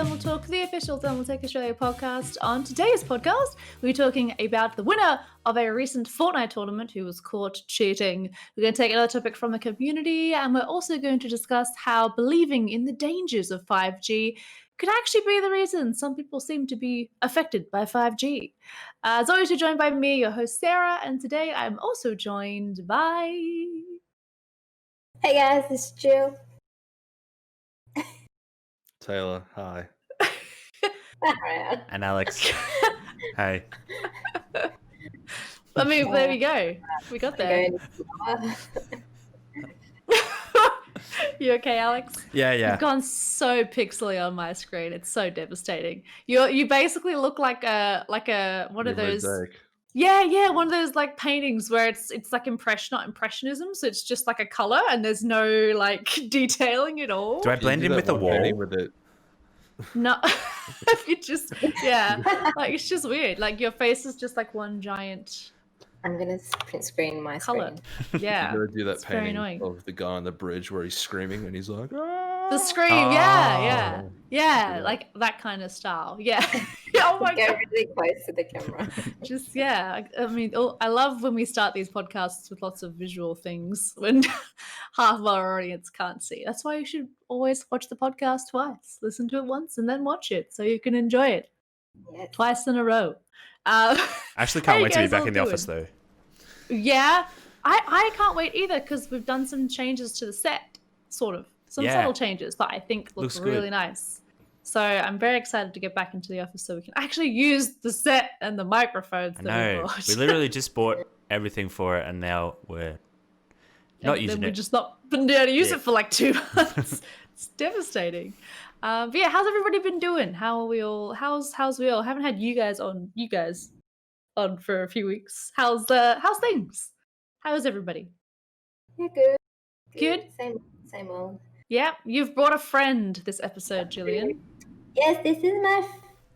Thermal Talk, the official Thermaltake Australia podcast. On today's podcast, we're talking about the winner of a recent Fortnite tournament who was caught cheating. We're going to take another topic from the community, and we're also going to discuss how believing in the dangers of 5G could actually be the reason some people seem to be affected by 5G. As always, you're joined by me, your host Sarah, and today I'm also joined by... Hey guys, this is Jill. Taylor, hi. And Alex. Hey. I mean, there we go. We got there. You okay, Alex? Yeah. You've gone so pixely on my screen. It's so devastating. You basically look like one of those. Yeah, one of those like paintings where it's like impressionism, so it's just like a color and there's no like detailing at all. Do I blend in with the wall? With it? No, you just like it's just weird. Like your face is just like one giant. I'm gonna print screen my color. screen. Yeah, You gotta do that painting of the guy on the bridge where he's screaming and he's like, "Ah!" The scream. Yeah, like that kind of style. Yeah. Oh my god. Go really close to the camera. Just I mean, I love when we start these podcasts with lots of visual things when half of our audience can't see. That's why you should always watch the podcast twice. Listen to it once and then watch it so you can enjoy it twice in a row. I actually can't wait to be back in the office though. Yeah, I can't wait either because we've done some changes to the set, sort of. Some subtle changes that I think looks really nice. So I'm very excited to get back into the office so we can actually use the set and the microphones that we bought. We literally just bought everything for it and now we're not using it. We've just not been able to use it for like 2 months. It's devastating. But yeah, how's everybody been doing? How are we all? How's we all? I haven't had you guys on for a few weeks. How's things? How's everybody? You're good. Good? Same old. Yeah, you've brought a friend this episode, Gillian. Yes, this is my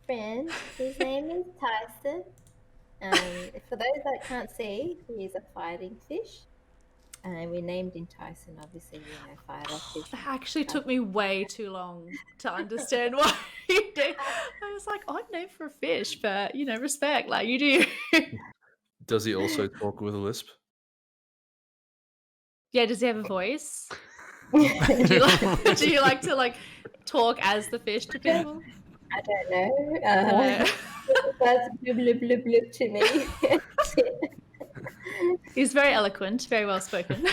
friend. His name is Tyson. For those that can't see, he is a fighting fish. And we named him Tyson, obviously, fighter fish. That actually took me way too long to understand why you did. I was like, odd name for a fish, but, respect, like you do. Does he also talk with a lisp? Yeah, does he have a voice? do you like to talk as the fish to people? I don't know. That's blub blub blub blub to me. He's very eloquent, very well spoken.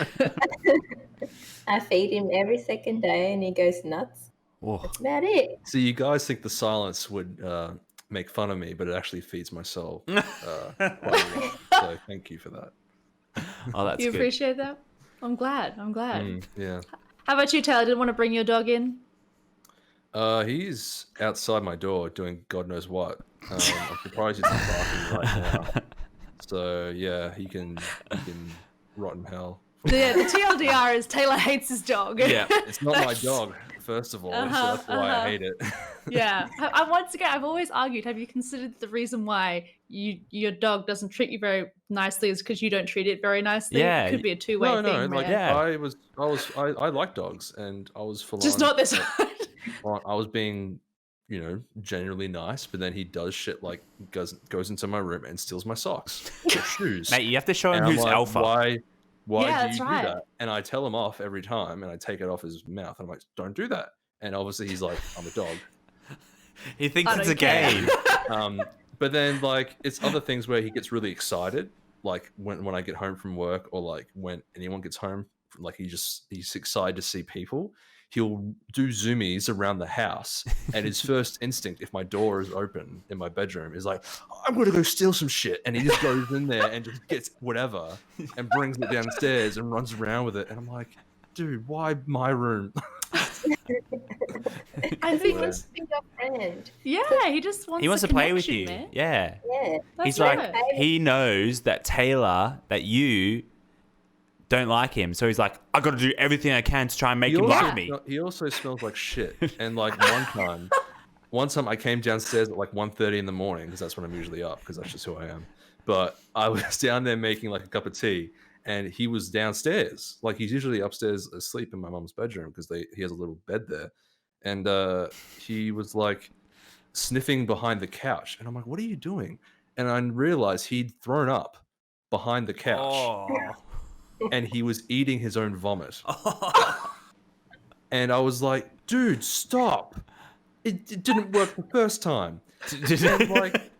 I feed him every second day and he goes nuts. Oh. That's about it. So you guys think the silence would make fun of me, but it actually feeds my soul. Quite a lot. So thank you for that. Oh, that's you good. Appreciate that? I'm glad. Yeah. How about you, Taylor? Didn't want to bring your dog in? He's outside my door doing God knows what. I'm surprised he's not barking right now. So yeah, he can rot in hell. Yeah, the TLDR is Taylor hates his dog. Yeah, it's not my dog, first of all, so that's why I hate it. Yeah. Once again, I've always argued, have you considered the reason why your dog doesn't treat you very nicely is because you don't treat it very nicely? Yeah. It could be a two-way thing. No, right? I like dogs and I was full just on, not this one. I was being, genuinely nice, but then he does shit like goes into my room and steals my socks or shoes. Mate, you have to show him And I'm who's like, alpha. Why Yeah, do you right. do that? And I tell him off every time and I take it off his mouth. And I'm like, don't do that. And obviously he's like, I'm a dog. He thinks it's a game. But then like it's other things where he gets really excited, like when I get home from work or like when anyone gets home, like he's excited to see people. He'll do zoomies around the house, and his first instinct, if my door is open in my bedroom, is like, I'm going to go steal some shit. And he just goes in there and just gets whatever and brings it downstairs and runs around with it. And I'm like, dude, why my room? I think he wants to be your friend. Yeah, he just wants. He wants to play with you. Man. Yeah. That's He's like, he knows that you don't like him, so he's like, I got to do everything I can to try and make him like me. He also smells like shit. And like one time I came downstairs at like 1:30 in the morning because that's when I'm usually up because that's just who I am. But I was down there making like a cup of tea, and he was downstairs. Like he's usually upstairs asleep in my mum's bedroom because he has a little bed there. and he was like sniffing behind the couch, and I'm like, "What are you doing?" And I realized he'd thrown up behind the couch, Oh. and he was eating his own vomit. And I was like, "Dude, stop! It didn't work the first time." And like,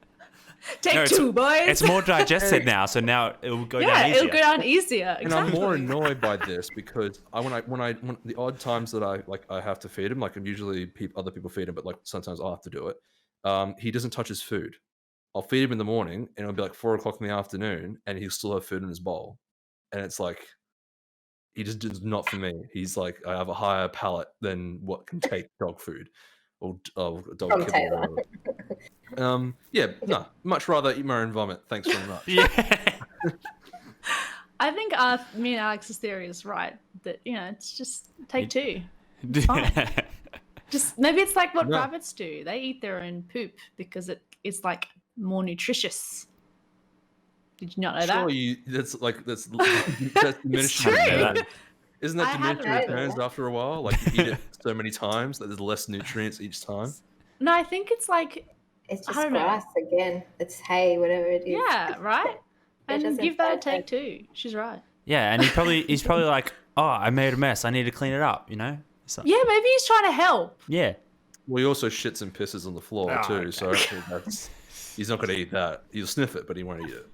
Take two, boys. It's more digested now, so now it will go down yeah, easier. it'll go down easier. and I'm Exactly. more annoyed by this because when the odd times that I have to feed him, like I'm usually other people feed him, but like sometimes I have to do it. He doesn't touch his food. I'll feed him in the morning, and it'll be like 4 o'clock in the afternoon, and he'll still have food in his bowl, and it's like he just is not for me. He's like, I have a higher palate than what can take dog food or dog From kibble. Taylor. Or whatever. Yeah, no, much rather eat my own vomit. Thanks very much. Yeah. I think me and Alex's theory is right. That it's just take two. fine. Just maybe it's like what No. rabbits do. They eat their own poop because it is like more nutritious. Did you not know that? Surely that's It's diminishing true. returns. Isn't I that hadn't diminishing heard of returns that. after a while? Like you eat it so many times that there's less nutrients each time. No, I think it's like It's I just don't know. grass again. It's hay, whatever it is. yeah, right. And doesn't give that a taste take too. She's right. Yeah, and he's probably like, oh, I made a mess. I need to clean it up. So, Yeah, maybe he's trying to help. yeah. Well, he also shits and pisses on the floor Oh, too, okay. so I think he's not going to eat that. He'll sniff it, but he won't eat it.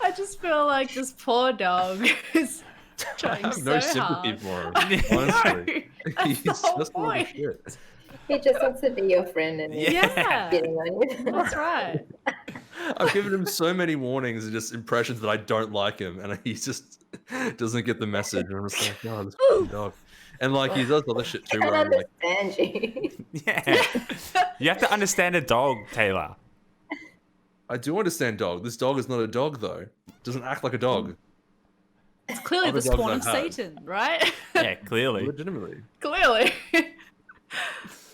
I just feel like this poor dog is I trying have so no sympathy hard. for him. No, Honestly, that's he's the whole just a little point. shit. He just wants to be your friend and he's Yeah, getting on you. that's right. I've given him so many warnings and just impressions that I don't like him, and he just doesn't get the message. And I'm just like, God, this fucking dog. And like he does other shit too, I where don't I'm like, understand you. Yeah. You have to understand a dog, Taylor. I do understand dog. This dog is not a dog though. It doesn't act like a dog. It's clearly Other the dogs spawn of I've had. Satan, right? Yeah, clearly. Legitimately. Clearly.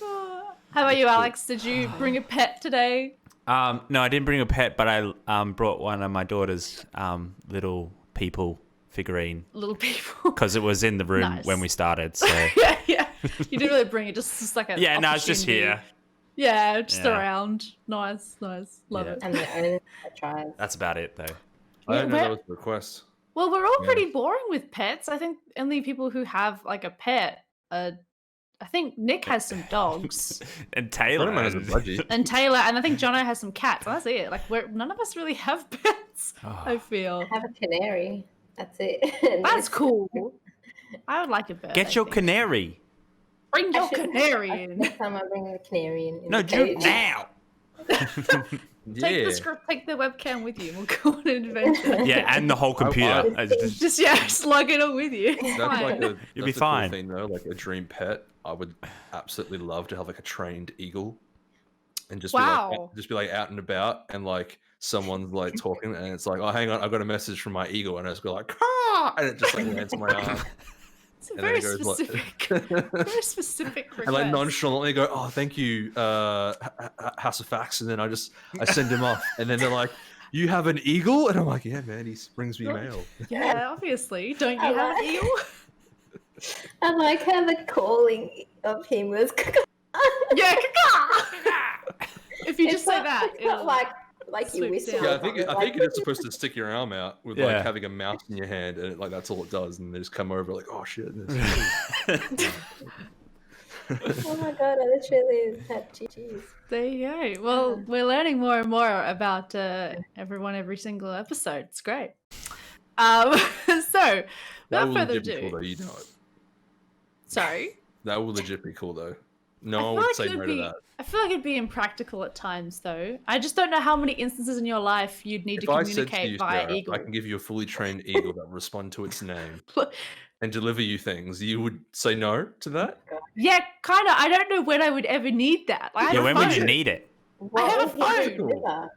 How about you, Alex? Did you bring a pet today? No, I didn't bring a pet, but I brought one of my daughter's little people figurine Little people. because it was in the room Nice. when we started. So yeah. You didn't really bring it, just like a yeah, no, it's just here. Yeah, just Yeah. around. Nice. Love Yeah. it. I'm the only one that tries. That's about it, though. I didn't know where- that was a request. Well, we're all Yeah. pretty boring with pets. I think only people who have like a pet. I think Nick has some dogs, And Taylor Taylor has a budgie. and Taylor, and I think Jono has some cats. And that's it. Like none of us really have pets. Oh. I feel I have a canary. That's it. that's cool. I would like a bird. Get I your think. canary. Bring your I should- canary in. Next time I bring the canary in. No, the do cage. it now. Take Yeah. the script, take the webcam with you. We'll go on an adventure. Yeah, and the whole computer. I- It's just- Just slug it all with you. It's That's fine. like a You'll that's be a cool fine. thing though, like a dream pet. I would absolutely love to have like a trained eagle, and just Wow. be like out and about, and like someone's like talking, and it's like, oh, hang on, I got a message from my eagle, and I just go like, Caw! And it just like lands on my arm, It's a and very then it goes specific, like, very specific request. and like nonchalantly go, oh, thank you, House of Facts, and then I send him off, and then they're like, you have an eagle, and I'm like, yeah, man, he brings me mail. Yeah, obviously. Don't you have an eagle? I like how the calling of him was. Yeah, caw-caw. If you just say that, it's not it'll- like you swoop whistle. down. Yeah, or I think something, you're just supposed to stick your arm out with Yeah. like having a mouse in your hand, and like that's all it does, and they just come over like, oh shit. This Oh my god, I literally had GGs. There you go. Well, we're learning more and more about everyone every single episode. It's great. So, that without will further legit be ado, cool though. You know it. sorry. That will legit be cool though. I No one feel would like say it no would to be. that. I feel like it'd be impractical at times, though. I just don't know how many instances in your life you'd need If to I said to communicate you, via Sarah, eagle. I can give you a fully trained eagle that will respond to its name and deliver you things, you would say no to that? Yeah, kind of. I don't know when I would ever need that. Like, I yeah, have when a would you phone. need it? What have a would he phone. deliver?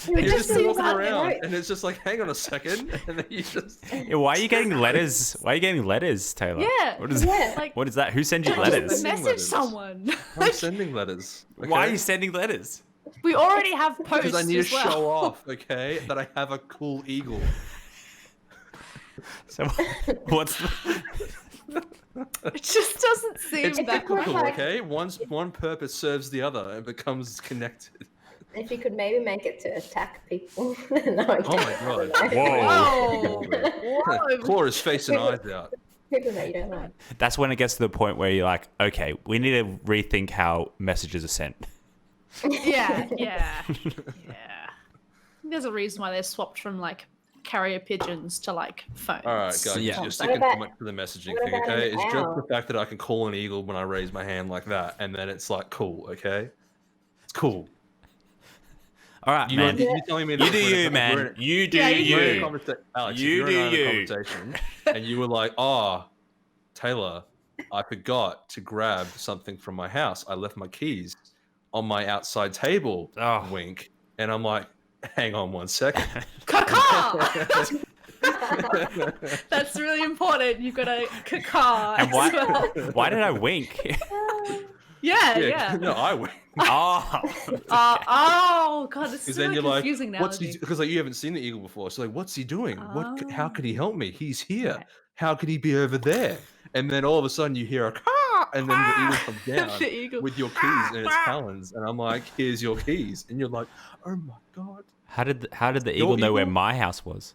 You just just be seems walking like around, right. and it's just like, hang on a second, and then you just. Yeah, why are you getting letters? Why are you getting letters, Taylor? Yeah, What is Yeah. like What is that? Who sends you just letters? Sending message letters. someone. I'm sending letters. Why are okay? you sending letters? We already have posts Because I need to as well. show off, okay, that I have a cool eagle. So what's the, It just doesn't seem It's that cyclical, much. okay? One purpose serves the other and becomes connected. If you could maybe make it to attack people. No, I Oh my can't. god. Whoa. Whoa. Claw his face and eyes out. People that you don't like. That's when it gets to the point where you're like, okay, we need to rethink how messages are sent. Yeah. There's a reason why they swapped from like carrier pigeons to like phones. All right, guys, Yeah. you're sticking What too much to the messaging what thing, about okay? an It's just the owl? fact that I can call an eagle when I raise my hand like that, and then it's like cool, okay? It's cool. All right, man. You're telling me that You do we're in a- you, we're man. in- You do Yeah, you we're in a you. conversa- Alex, You if you're do in a you. conversation and you were like, "Oh, Taylor, I forgot to grab something from my house. I left my keys on my outside table." Oh. Wink, and I'm like, "Hang on one second." Ca-Caw! That's really important. You've got a Ca-Caw And as well. why did I wink? Yeah. No, I wink. Oh. Oh god, this Because is then really you're confusing like, now. "What's he?" Because like you haven't seen the eagle before, so like, "What's he doing? How could he help me? He's here. Right. How could he be over there?" And then all of a sudden you hear a caw, and then the eagle comes down The eagle. with your keys in its talons, and I'm like, "Here's your keys," and you're like, "Oh my god!" How did the eagle know where eagle? my house was?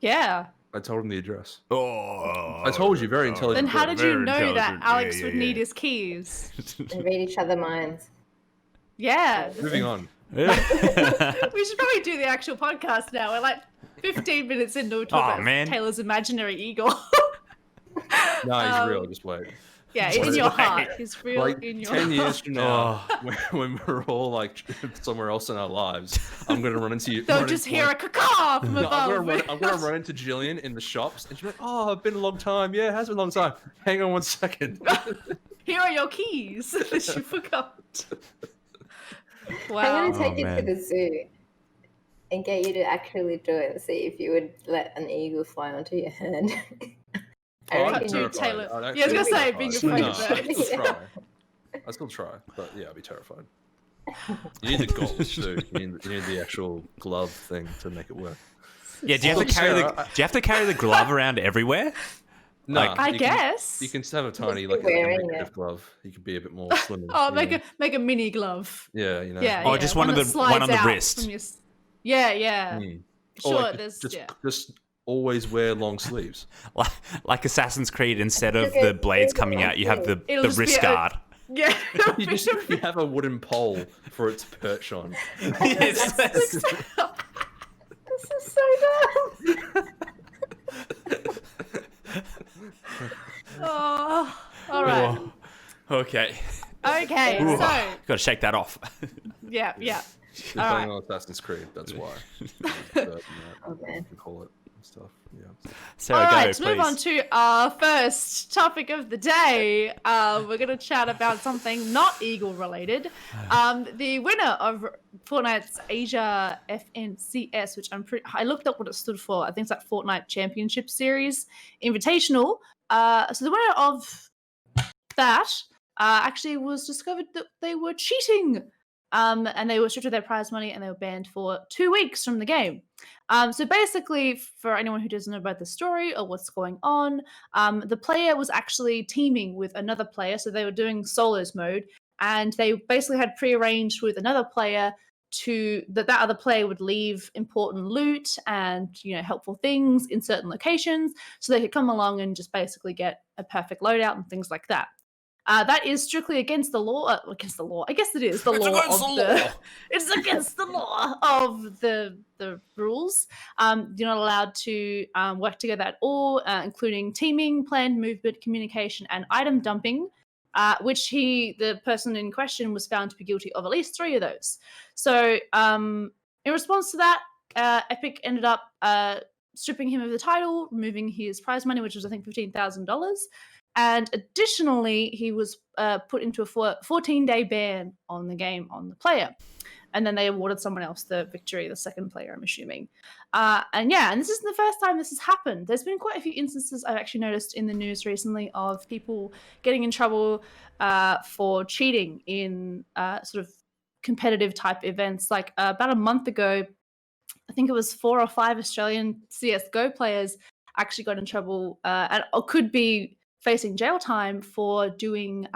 Yeah. I told him the address. Oh. I told you, very intelligent. Then how bird. did you Very know that intelligent. Alex Yeah, would yeah, need yeah. his keys? They read each other minds. Yeah. Moving on. We should probably do the actual podcast now. We're like 15 minutes into it Oh, man. Taylor's imaginary eagle. No, he's real. Just wait. Yeah, Just in your wait. heart. He's real Like in your 10 years heart. from now, when we're all like somewhere else in our lives, I'm gonna run into you. They'll just hear a caw from No, above. I'm gonna run into Gillian in the shops, and she'll be like, "Oh, it's been a long time. Yeah, it has been a long time. Hang on one second." Here are your keys that you forgot. I'm Wow. gonna take you to man. the zoo and get you to actually do it and see if you would let an eagle fly onto your hand. I I'd reckon be you Dude, terrified. Taylor. I'd Yeah, I was actually gonna say, be being terrified. afraid of No, I'd still Yeah. try. I'd still try, but yeah, I'd be terrified. You need the goggles too. You need the actual glove thing to make it work. Yeah, do you have Oh, to carry Sarah, do you have to carry the glove around everywhere? No, Like- I you guess. you can have a tiny, be like a wearing negative it. glove. You can be a bit more slim. Oh, make a mini glove. Yeah, you know. Yeah. Oh, yeah. just one on that the- slides one on the out wrist. from your Yeah. Mm. Sure. Or like, there's just yeah. just always wear long sleeves. Like Assassin's Creed, instead of Okay, the blades here's coming what out, you have the It'll just be wrist a- guard. Yeah. You have a wooden pole for it to perch on. Yes. This is so dumb. Oh, all right. Okay. Okay. Ooh. So Got to shake that off. yeah. Just All playing right. on Assassin's Creed. That's why. Oh, man. You call it and stuff. Yeah. Sarah, All right, go, to move on please. to our first topic of the day, we're going to chat about something not Eagle related. The winner of Fortnite's Asia FNCS, which I looked up what it stood for. I think it's like Fortnite Championship Series Invitational. So the winner of that actually was discovered that they were cheating. And they were stripped of their prize money and they were banned for 2 weeks from the game. So basically, for anyone who doesn't know about the story or what's going on, the player was actually teaming with another player. So they were doing solos mode, and they basically had prearranged with another player that other player would leave important loot and helpful things in certain locations, so they could come along and just basically get a perfect loadout and things like that. That is strictly against the law. Against the law. I guess it is the It's law against of the the. law. It's against the law of the rules. You're not allowed to work together at all, including teaming, planned movement, communication, and item dumping. Which the person in question was found to be guilty of at least 3 of those. So, in response to that, Epic ended up stripping him of the title, removing his prize money, which was I think $15,000. And additionally, he was put into a 14-day ban on the game on the player. And then they awarded someone else the victory, the second player, I'm assuming. And this isn't the first time this has happened. There's been quite a few instances I've actually noticed in the news recently of people getting in trouble for cheating in sort of competitive type events. Like about a month ago, I think it was 4 or 5 Australian CSGO players actually got in trouble, and could be facing jail time for doing.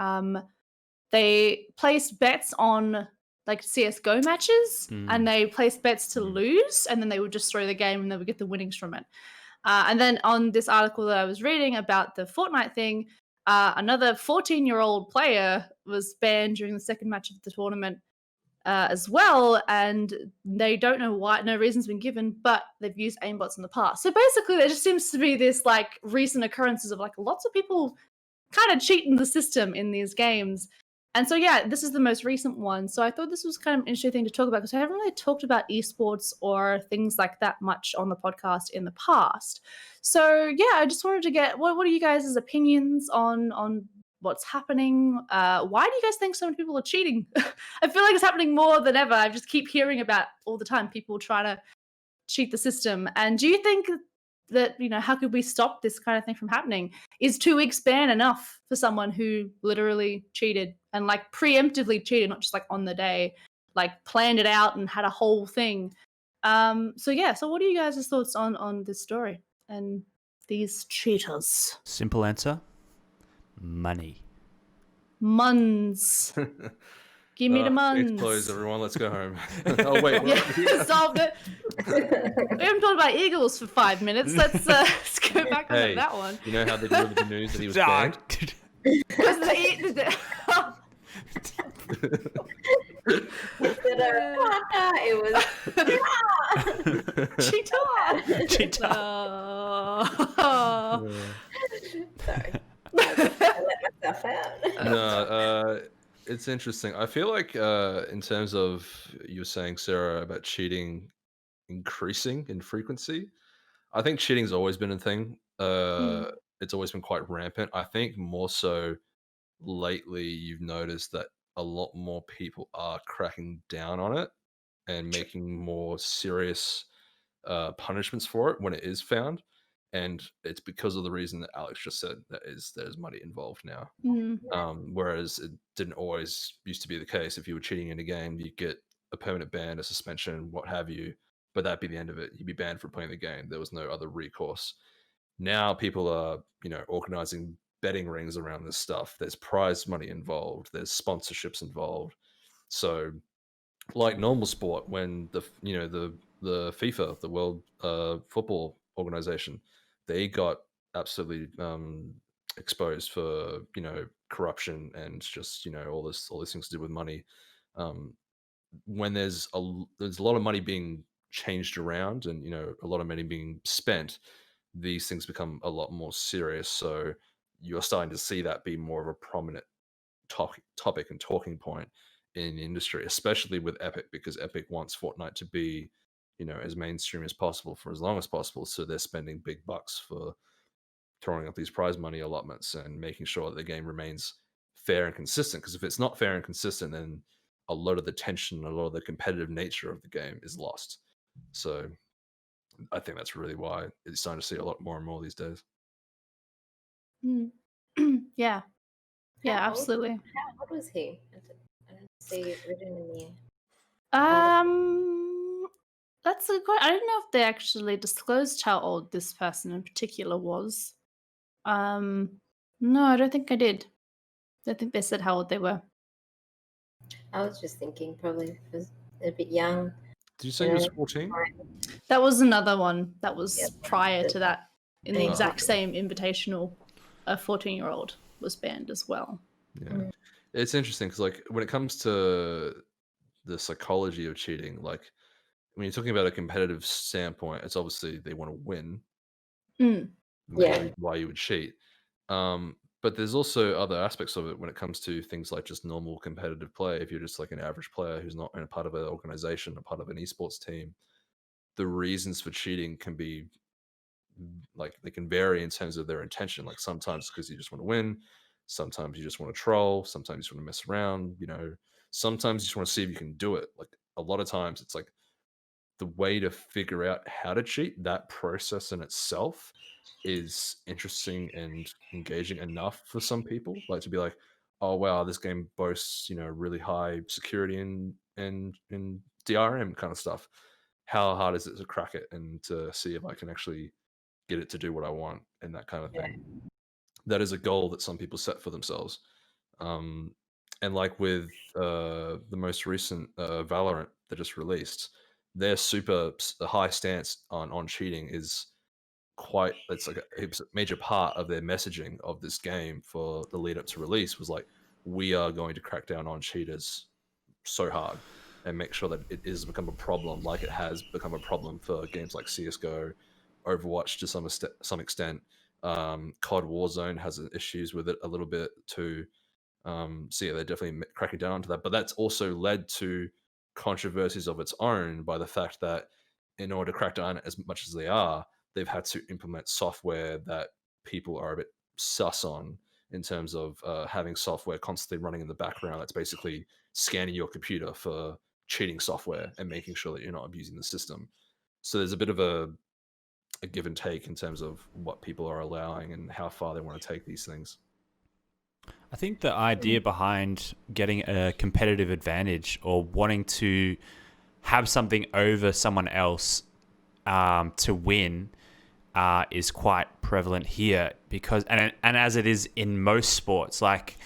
They placed bets on like CS:GO matches, and they placed bets to lose, and then they would just throw the game and they would get the winnings from it. And then on this article that I was reading about the Fortnite thing, another 14-year-old player was banned during the second match of the tournament as well, and they don't know why. No reason's been given, but they've used aimbots in the past. So basically, there just seems to be this like recent occurrences of like lots of people kind of cheating the system in these games. And so, yeah, this is the most recent one. So I thought this was kind of an interesting thing to talk about because I haven't really talked about esports or things like that much on the podcast in the past. So, yeah, I just wanted to get what are you guys' opinions on what's happening? Why do you guys think so many people are cheating? I feel like it's happening more than ever. I just keep hearing about all the time people trying to cheat the system. And do you think that, how could we stop this kind of thing from happening? Is 2 weeks ban enough for someone who literally cheated and like preemptively cheated, not just like on the day, like planned it out and had a whole thing? So what are you guys' thoughts on this story and these cheaters? Simple answer: money. Muns. Give me the muns. It's closed, everyone. Let's go home. Oh wait, Yeah, solved it. We haven't talked about Eagles for 5 minutes. Let's go back on that one. You know how they delivered the news that he was banned? Because It was cheetah. Cheetah. sorry. I let myself out. No, it's interesting. I feel like in terms of you were saying, Sarah, about cheating increasing in frequency, I think cheating's always been a thing. It's always been quite rampant. I think more so lately you've noticed that a lot more people are cracking down on it and making more serious punishments for it when it is found. And it's because of the reason that Alex just said, there's money involved now. Whereas it didn't always used to be the case. If you were cheating in a game, you'd get a permanent ban, a suspension, what have you, but that'd be the end of it. You'd be banned from playing the game. There was no other recourse. Now people are, organizing betting rings around this stuff. There's prize money involved. There's sponsorships involved. So, like normal sport, when the FIFA, the World Football Organization, they got absolutely exposed for corruption and just all these things to do with money. When there's a lot of money being changed around and a lot of money being spent, these things become a lot more serious. So you're starting to see that be more of a prominent topic and talking point in the industry, especially with Epic, because Epic wants Fortnite to be as mainstream as possible for as long as possible. So they're spending big bucks for throwing up these prize money allotments and making sure that the game remains fair and consistent. Because if it's not fair and consistent, then a lot of the tension, a lot of the competitive nature of the game is lost. So I think that's really why it's starting to see a lot more and more these days. Yeah, How old- absolutely. How old was he? I didn't see it written in the. That's a good question. I don't know if they actually disclosed how old this person in particular was. No, I don't think I did. I think they said how old they were. I was just thinking probably was a bit young. Did you say he was 14? That was another one that was prior to that in the Oh, exact same invitational. A 14-year-old was banned as well. Yeah. It's interesting because like when it comes to the psychology of cheating, like when you're talking about a competitive standpoint, it's obviously they want to win. Why you would cheat. But there's also other aspects of it when it comes to things like just normal competitive play. If you're just like an average player who's not in a part of an organization, a part of an esports team, the reasons for cheating can be like they can vary in terms of their intention. Like sometimes because you just want to win, sometimes you just want to troll, sometimes you just want to mess around, sometimes you just want to see if you can do it. Like a lot of times it's like the way to figure out how to cheat, that process in itself is interesting and engaging enough for some people. Like to be like, oh wow, this game boasts, really high security and DRM kind of stuff. How hard is it to crack it and to see if I can actually get it to do what I want and that kind of thing. that is a goal that some people set for themselves. And like with the most recent Valorant that just released, their high stance on cheating is quite, it's like it's a major part of their messaging of this game for the lead up to release was like, we are going to crack down on cheaters so hard and make sure that it is become a problem, like it has become a problem for games like CS:GO, Overwatch to some extent. COD Warzone has issues with it a little bit too. So yeah, they're definitely cracking down onto that. But that's also led to controversies of its own by the fact that in order to crack down as much as they are, they've had to implement software that people are a bit sus on in terms of having software constantly running in the background that's basically scanning your computer for cheating software and making sure that you're not abusing the system. So there's a bit of a give and take in terms of what people are allowing and how far they want to take these things. I think the idea behind getting a competitive advantage or wanting to have something over someone else to win is quite prevalent here because, and as it is in most sports, like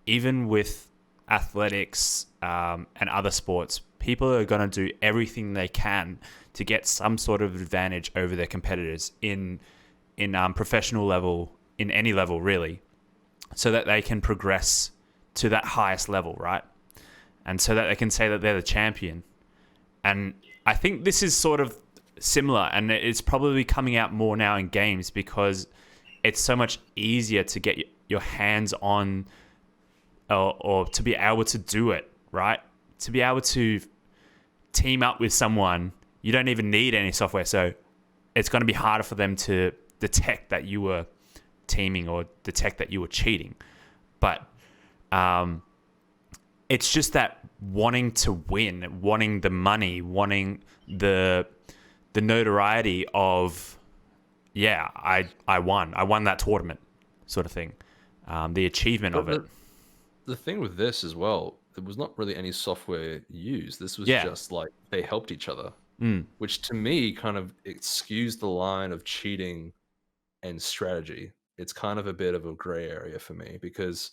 even with athletics and other sports, people are going to do everything they can to get some sort of advantage over their competitors in professional level, in any level really, so that they can progress to that highest level, right? And so that they can say that they're the champion. And I think this is sort of similar, and it's probably coming out more now in games because it's so much easier to get your hands on or to be able to do it, right? To be able to team up with someone, you don't even need any software. So it's going to be harder for them to detect that you were teaming or detect that you were cheating. But it's just that wanting to win, wanting the money, wanting the notoriety of, yeah, I won that tournament sort of thing. The achievement of it. The thing with this as well, there was not really any software used. This was just like they helped each other, which to me kind of skews the line of cheating and strategy. It's kind of a bit of a gray area for me because,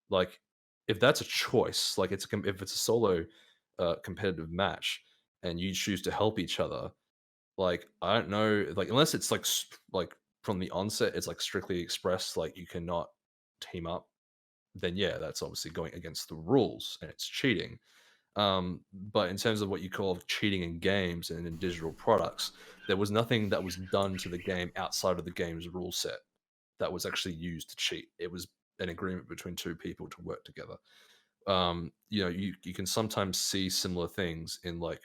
like, if that's a choice, like if it's a solo competitive match and you choose to help each other, like I don't know, like unless it's like from the onset, it's like strictly expressed, like you cannot team up, then yeah, that's obviously going against the rules and it's cheating. But in terms of what you call cheating in games and in digital products, there was nothing that was done to the game outside of the game's rule set that was actually used to cheat. It was an agreement between two people to work together. You can sometimes see similar things in like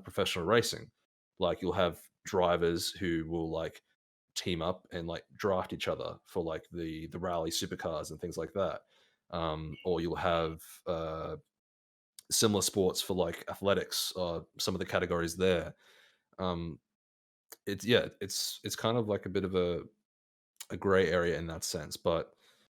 professional racing. Like you'll have drivers who will like team up and like draft each other for like the rally supercars and things like that. Or you'll have similar sports for like athletics, some of the categories there. Um, it's kind of like a bit of a gray area in that sense, but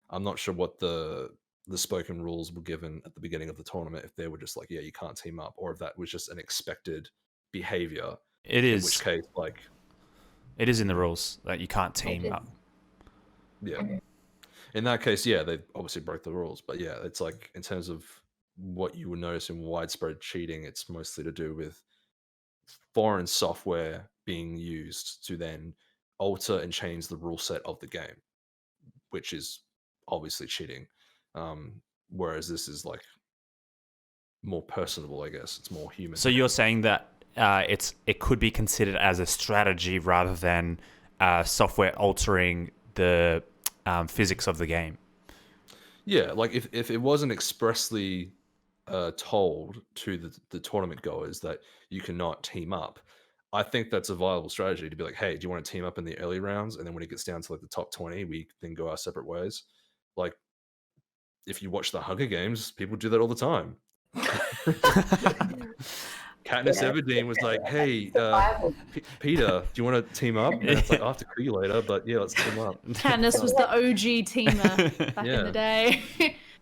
I'm not sure what the spoken rules were given at the beginning of the tournament, if they were just like, yeah, you can't team up, or if that was just an expected behavior. It In is. which case, like, It is in the rules that you can't team up. yeah. In that case, yeah, they obviously broke the rules. But yeah, it's like in terms of what you would notice in widespread cheating, it's mostly to do with foreign software being used to then alter and change the rule set of the game, which is obviously cheating. Whereas this is like more personable, I guess. It's more human. So you're saying that it could be considered as a strategy rather than software altering the physics of the game. Yeah, like if it wasn't expressly told to the tournament goers that you cannot team up, I think that's a viable strategy to be like, hey, do you want to team up in the early rounds? And then when it gets down to like the top 20, we then go our separate ways. Like, if you watch the Hunger Games, people do that all the time. Katniss Everdeen was like, hey, Peter, do you want to team up? And it's like, I'll have to call you later, but yeah, let's team up. Katniss was the OG teamer back in the day.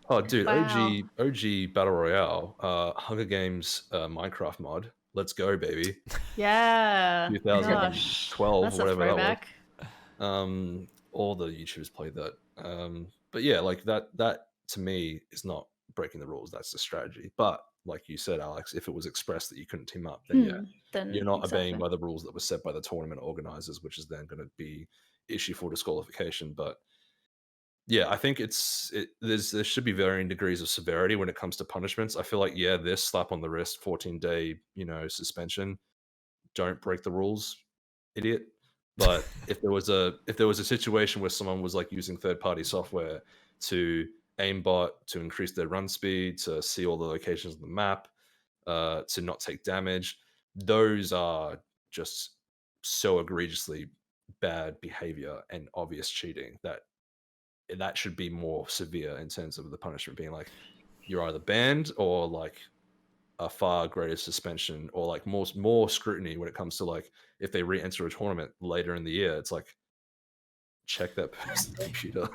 Oh, dude, Wow. OG Battle Royale, Hunger Games Minecraft mod. Let's go, baby. Yeah. 2012 That's or a whatever that throwback. was. all the YouTubers play that. But yeah, like that to me is not breaking the rules. That's the strategy. But like you said, Alex, if it was expressed that you couldn't team up, then yeah, Then you're not obeying exactly. by the rules that were set by the tournament organizers, which is then going to be issue for disqualification. But yeah, I think there should be varying degrees of severity when it comes to punishments. I feel like this slap on the wrist, 14-day suspension. Don't break the rules, idiot. But if there was a situation where someone was like using third-party software to aimbot, to increase their run speed, to see all the locations on the map, to not take damage, those are just so egregiously bad behavior and obvious cheating that should be more severe in terms of the punishment being like you're either banned or like a far greater suspension or like more scrutiny when it comes to like if they re-enter a tournament later in the year. It's like check that person's computer.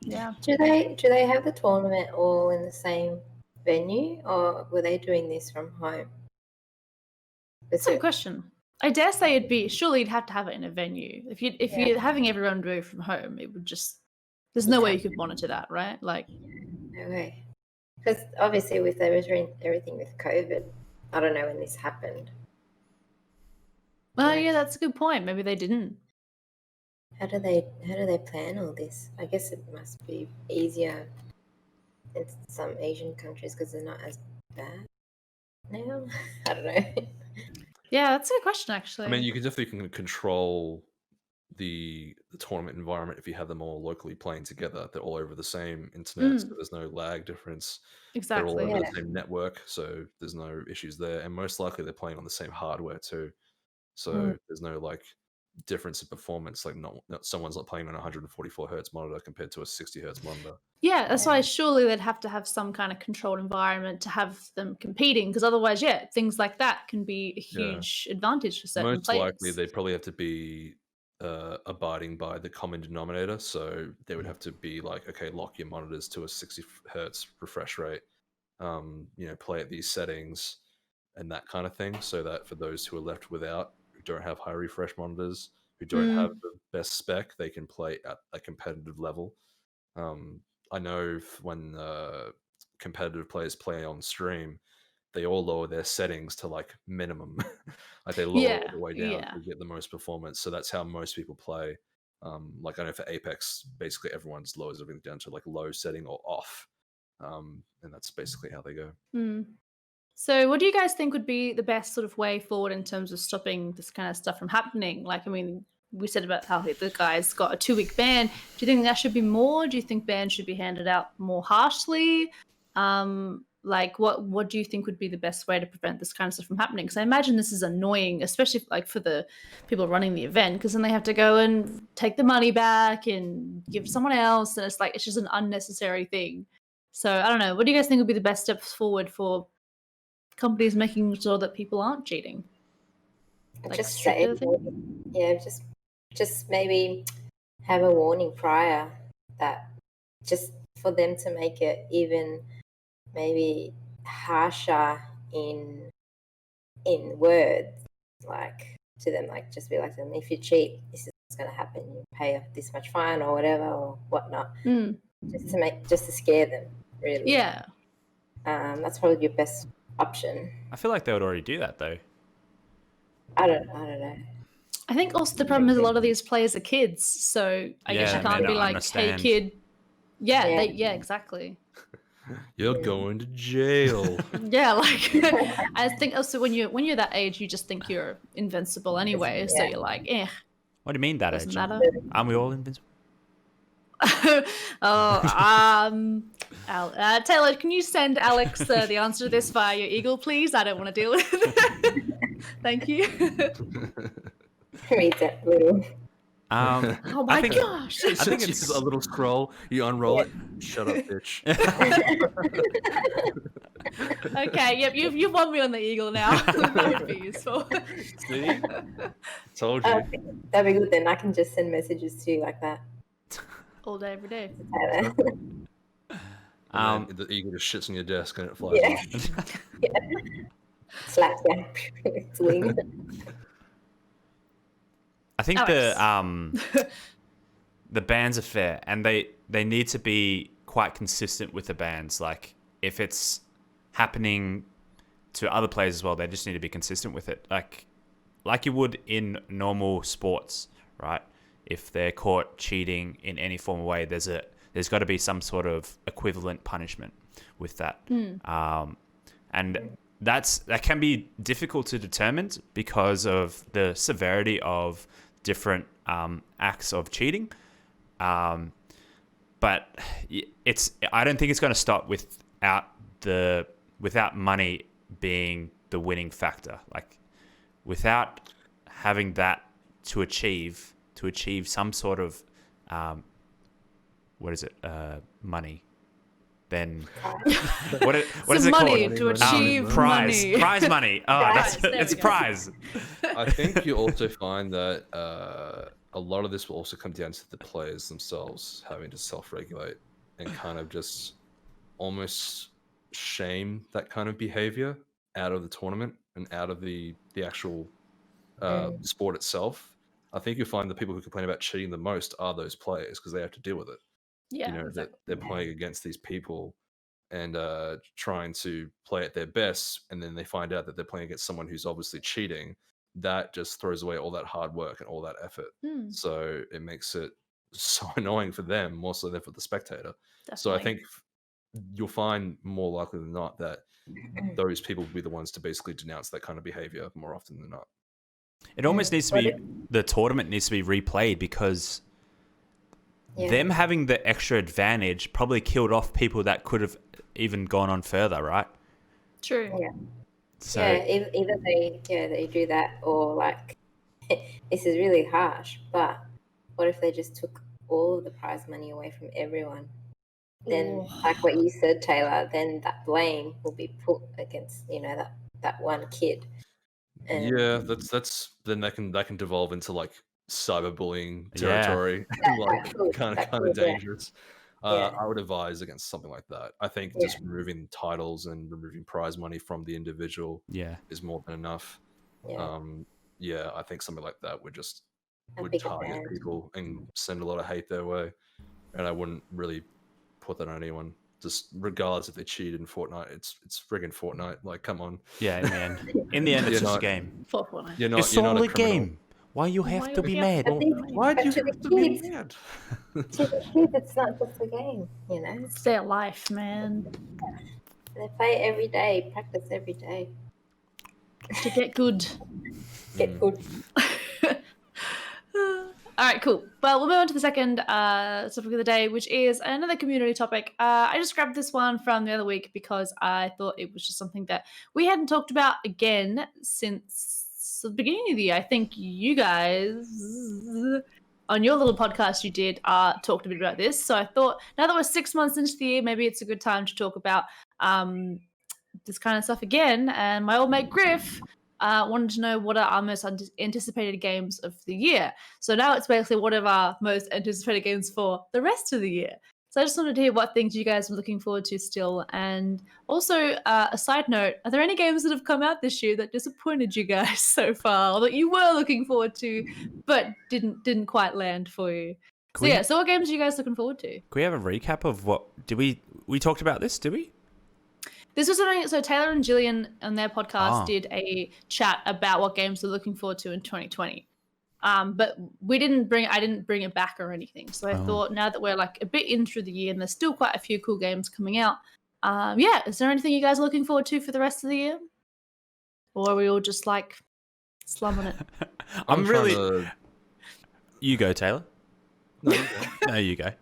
Yeah. Do they have the tournament all in the same venue, or were they doing this from home? That's a good question. I dare say surely you'd have to have it in a venue. If you're having everyone do it from home, it would just there's no way you could monitor that, right? Like No way. Because obviously with everything with COVID, I don't know when this happened. well, yeah, that's a good point. Maybe they didn't. How do they plan all this? I guess it must be easier in some Asian countries because they're not as bad now. I don't know. Yeah, that's a good question, actually. I mean, you can definitely control the tournament environment if you have them all locally playing together. They're all over the same internet, so there's no lag difference. They're all Exactly. over the same network, so there's no issues there. And most likely they're playing on the same hardware too, so there's no like difference in performance. Like not someone's not playing on a 144 hertz monitor compared to a 60 hertz monitor. Yeah, that's why surely they'd have to have some kind of controlled environment to have them competing, because otherwise, things like that can be a huge advantage for certain Most players. likely they probably have to be abiding by the common denominator, so they would have to be like, okay, lock your monitors to a 60 hertz refresh rate, play at these settings and that kind of thing, so that for those who are left without, who don't have high refresh monitors, who don't have the best spec, they can play at a competitive level. I know when competitive players play on stream, they all lower their settings to like minimum. Like they lower all the way down to get the most performance. So that's how most people play. Like I know for Apex, basically everyone just lowers everything down to like low setting or off. And that's basically how they go. So what do you guys think would be the best sort of way forward in terms of stopping this kind of stuff from happening? Like, I mean, we said about how the guy's got a 2-week ban. Do you think that should be more? Do you think bans should be handed out more harshly? Like, what do you think would be the best way to prevent this kind of stuff from happening? Because I imagine this is annoying, especially like for the people running the event, because then they have to go and take the money back and give to someone else, and it's just an unnecessary thing. So I don't know. What do you guys think would be the best steps forward for companies making sure that people aren't cheating? Like just stricter say, things? just maybe have a warning prior, that just for them to make it even maybe harsher in words, like to them, like just be like to them, if you cheat, this is what's going to happen. You pay this much fine or whatever or whatnot, just to scare them, really. Yeah. That's probably your best option. I feel like they would already do that though. I don't know. I think also the problem is a lot of these players are kids, so I guess you can't be like, understand. "Hey, kid." Yeah, exactly. You're going to jail. Yeah, like I think also when you're that age, you just think you're invincible anyway. So you're like, What do you mean that doesn't age? matter. Aren't we all invincible? Taylor, can you send Alex the answer to this via your Eagle, please? I don't want to deal with it. Thank you. Read that little. Oh my gosh! I think it's a little scroll. You unroll it. Shut up, bitch. Okay, yep, you've won me on the Eagle now. That would be useful. See? Told you. Okay. That'd be good then. I can just send messages to you like that. All day, every day. The eagle just shits on your desk and it flies off. Slaps down its wing. I think the bans are fair, and they need to be quite consistent with the bans. Like if it's happening to other players as well, they just need to be consistent with it. Like you would in normal sports, right? If they're caught cheating in any form of way, there's got to be some sort of equivalent punishment with that. And that can be difficult to determine because of the severity of different acts of cheating. But I don't think it's going to stop without money being the winning factor. Like without having that to achieve some sort of money, then what is it money called? to achieve money. Prize money. Oh, it's prize. I think you also find that a lot of this will also come down to the players themselves having to self-regulate and kind of just almost shame that kind of behavior out of the tournament and out of the actual sport itself. I think you'll find the people who complain about cheating the most are those players because they have to deal with it. Yeah, you know, exactly. that they're playing against these people and trying to play at their best, and then they find out that they're playing against someone who's obviously cheating. That just throws away all that hard work and all that effort. So it makes it so annoying for them, more so than for the spectator. Definitely. So I think you'll find more likely than not that those people will be the ones to basically denounce that kind of behavior more often than not. It almost needs to be, the tournament needs to be replayed because them having the extra advantage probably killed off people that could have even gone on further, right? True. Yeah. So Either they do that, or like this is really harsh, but what if they just took all of the prize money away from everyone? Then, like what you said, Taylor, then that blame will be put against that one kid. And Yeah, that's then that can devolve into like cyberbullying territory, like kind of dangerous. I would advise against something like that. I think just removing titles and removing prize money from the individual is more than enough. I think something like that would target people and send a lot of hate their way, and I wouldn't really put that on anyone. Just regardless if they cheat in Fortnite, it's friggin' Fortnite. Like, come on. Yeah, in the end, it's just a game. For Fortnite. It's you're all not a game. Why you have to be mad? Why do you have to be mad? To the kids, it's not just a game, It's their life, man. They play every day, practice every day. To get good. Get good. All right, cool. Well, we'll move on to the second topic of the day, which is another community topic. I just grabbed this one from the other week because I thought it was just something that we hadn't talked about again since the beginning of the year. I think you guys, on your little podcast you did, talked a bit about this. So I thought now that we're 6 months into the year, maybe it's a good time to talk about this kind of stuff again. And my old mate Griff wanted to know what are our most anticipated games of the year. So now it's basically what are our most anticipated games for the rest of the year. So I just wanted to hear what things you guys are looking forward to still. And also, a side note, are there any games that have come out this year that disappointed you guys so far, or that you were looking forward to but didn't quite land for you? So what games are you guys looking forward to? Can we have a recap of what did we talked about this, did we? This was something, so Taylor and Gillian on their podcast did a chat about what games they're looking forward to in 2020. But I didn't bring it back or anything. So I thought now that we're like a bit in through the year and there's still quite a few cool games coming out. Is there anything you guys are looking forward to for the rest of the year? Or are we all just like slumming it? I'm really... You go, Taylor. No, you go. No, you go.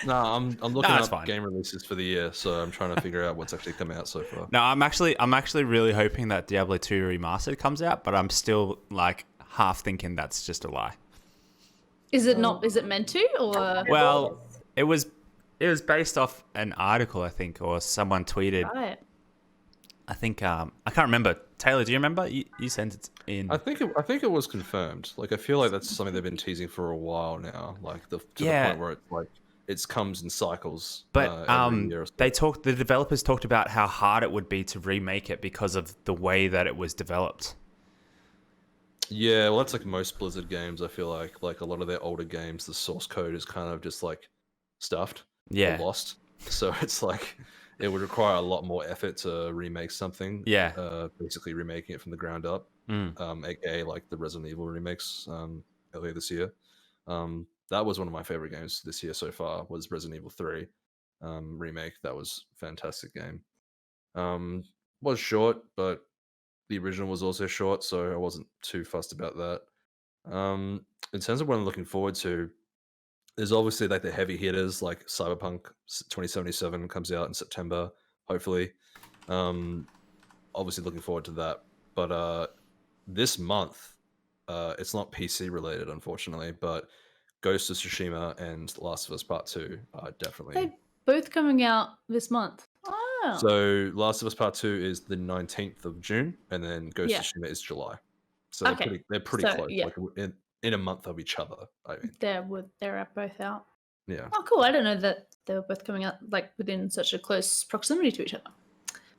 No, I'm looking up game releases for the year, so I'm trying to figure out what's actually come out so far. No, I'm actually really hoping that Diablo 2 Remastered comes out, but I'm still like half thinking that's just a lie. Is it not? Is it meant to? Or well, it was based off an article, I think, or someone tweeted. Right. I think I can't remember. Taylor, do you remember? You sent it in. I think it was confirmed. Like I feel like that's something they've been teasing for a while now. Like to the point where it's like it comes in cycles. But the developers talked about how hard it would be to remake it because of the way that it was developed. Yeah, well, that's like most Blizzard games. I feel like a lot of their older games, the source code is kind of just like stuffed or Yeah. lost. So it's like it would require a lot more effort to remake something. Yeah. Basically remaking it from the ground up. Aka like the Resident Evil remakes earlier this year. That was one of my favorite games this year so far. Was Resident Evil 3 remake. That was a fantastic game. Was short, but the original was also short, so I wasn't too fussed about that. In terms of what I'm looking forward to, there's obviously like the heavy hitters, like Cyberpunk 2077 comes out in September, hopefully. Obviously looking forward to that. But this month, it's not PC related, unfortunately, but Ghost of Tsushima and Last of Us Part 2 are definitely. They're both coming out this month. Oh. So Last of Us Part 2 is the 19th of June, and then Ghost Yeah. of Tsushima is July. So they're pretty So, close, yeah. like in a month of each other. I mean, They're both out. yeah. Oh, cool! I don't know that they were both coming out like within such a close proximity to each other.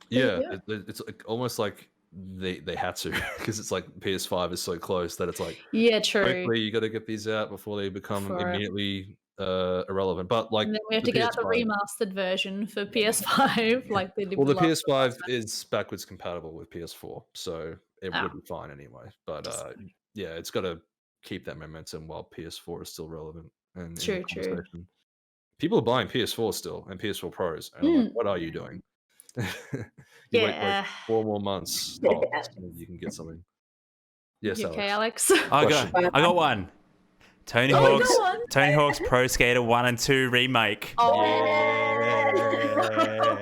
Yeah, it's like, almost like they had to because it's like PS5 is so close that it's like Yeah, true. quickly you got to get these out before they become immediately irrelevant. But like, and then we have to get out the remastered version for PS5, like they did. Well, the with PS5 is backwards compatible with PS4, so it would be fine anyway. But yeah, it's got to keep that momentum while PS4 is still relevant and in the conversation. People are buying PS4 still and PS4 Pros, and I'm like, what are you doing? You wait like 4 more months tops, and you can get something. Yes, You okay, Alex? I got one. Tony Hawk's Pro Skater 1 and 2 remake.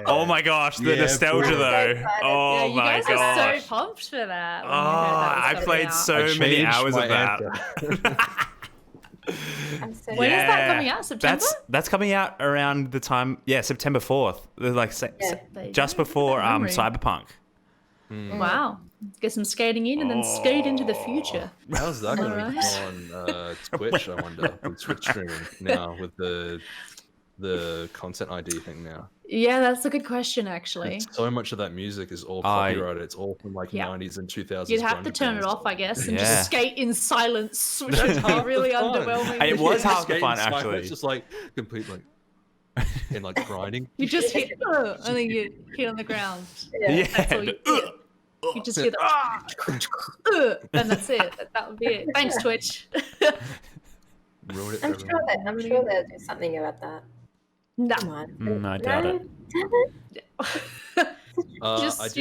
Oh my gosh, the nostalgia though. Oh you my guys gosh. are so pumped for that. I played so many hours of that. When is that coming out? September? That's coming out around the time, September 4th. Like just before Cyberpunk. Wow. Get some skating in and then skate into the future. How's that going on Twitch, I wonder? With Twitch streaming now with the content ID thing now. Yeah, that's a good question, actually. So much of that music is all copyrighted. It's all from like 90s and 2000s. You'd have to turn it off, I guess, and just skate in silence, which would be really underwhelming. It was half the fun, actually. It's just like complete and like grinding. You just hit, and then you hit on the ground. That's all you do. You just hear the and that's it. That would be it. Thanks, Twitch. Ruin it. I'm sure they'll do something about that. No. I doubt it. Just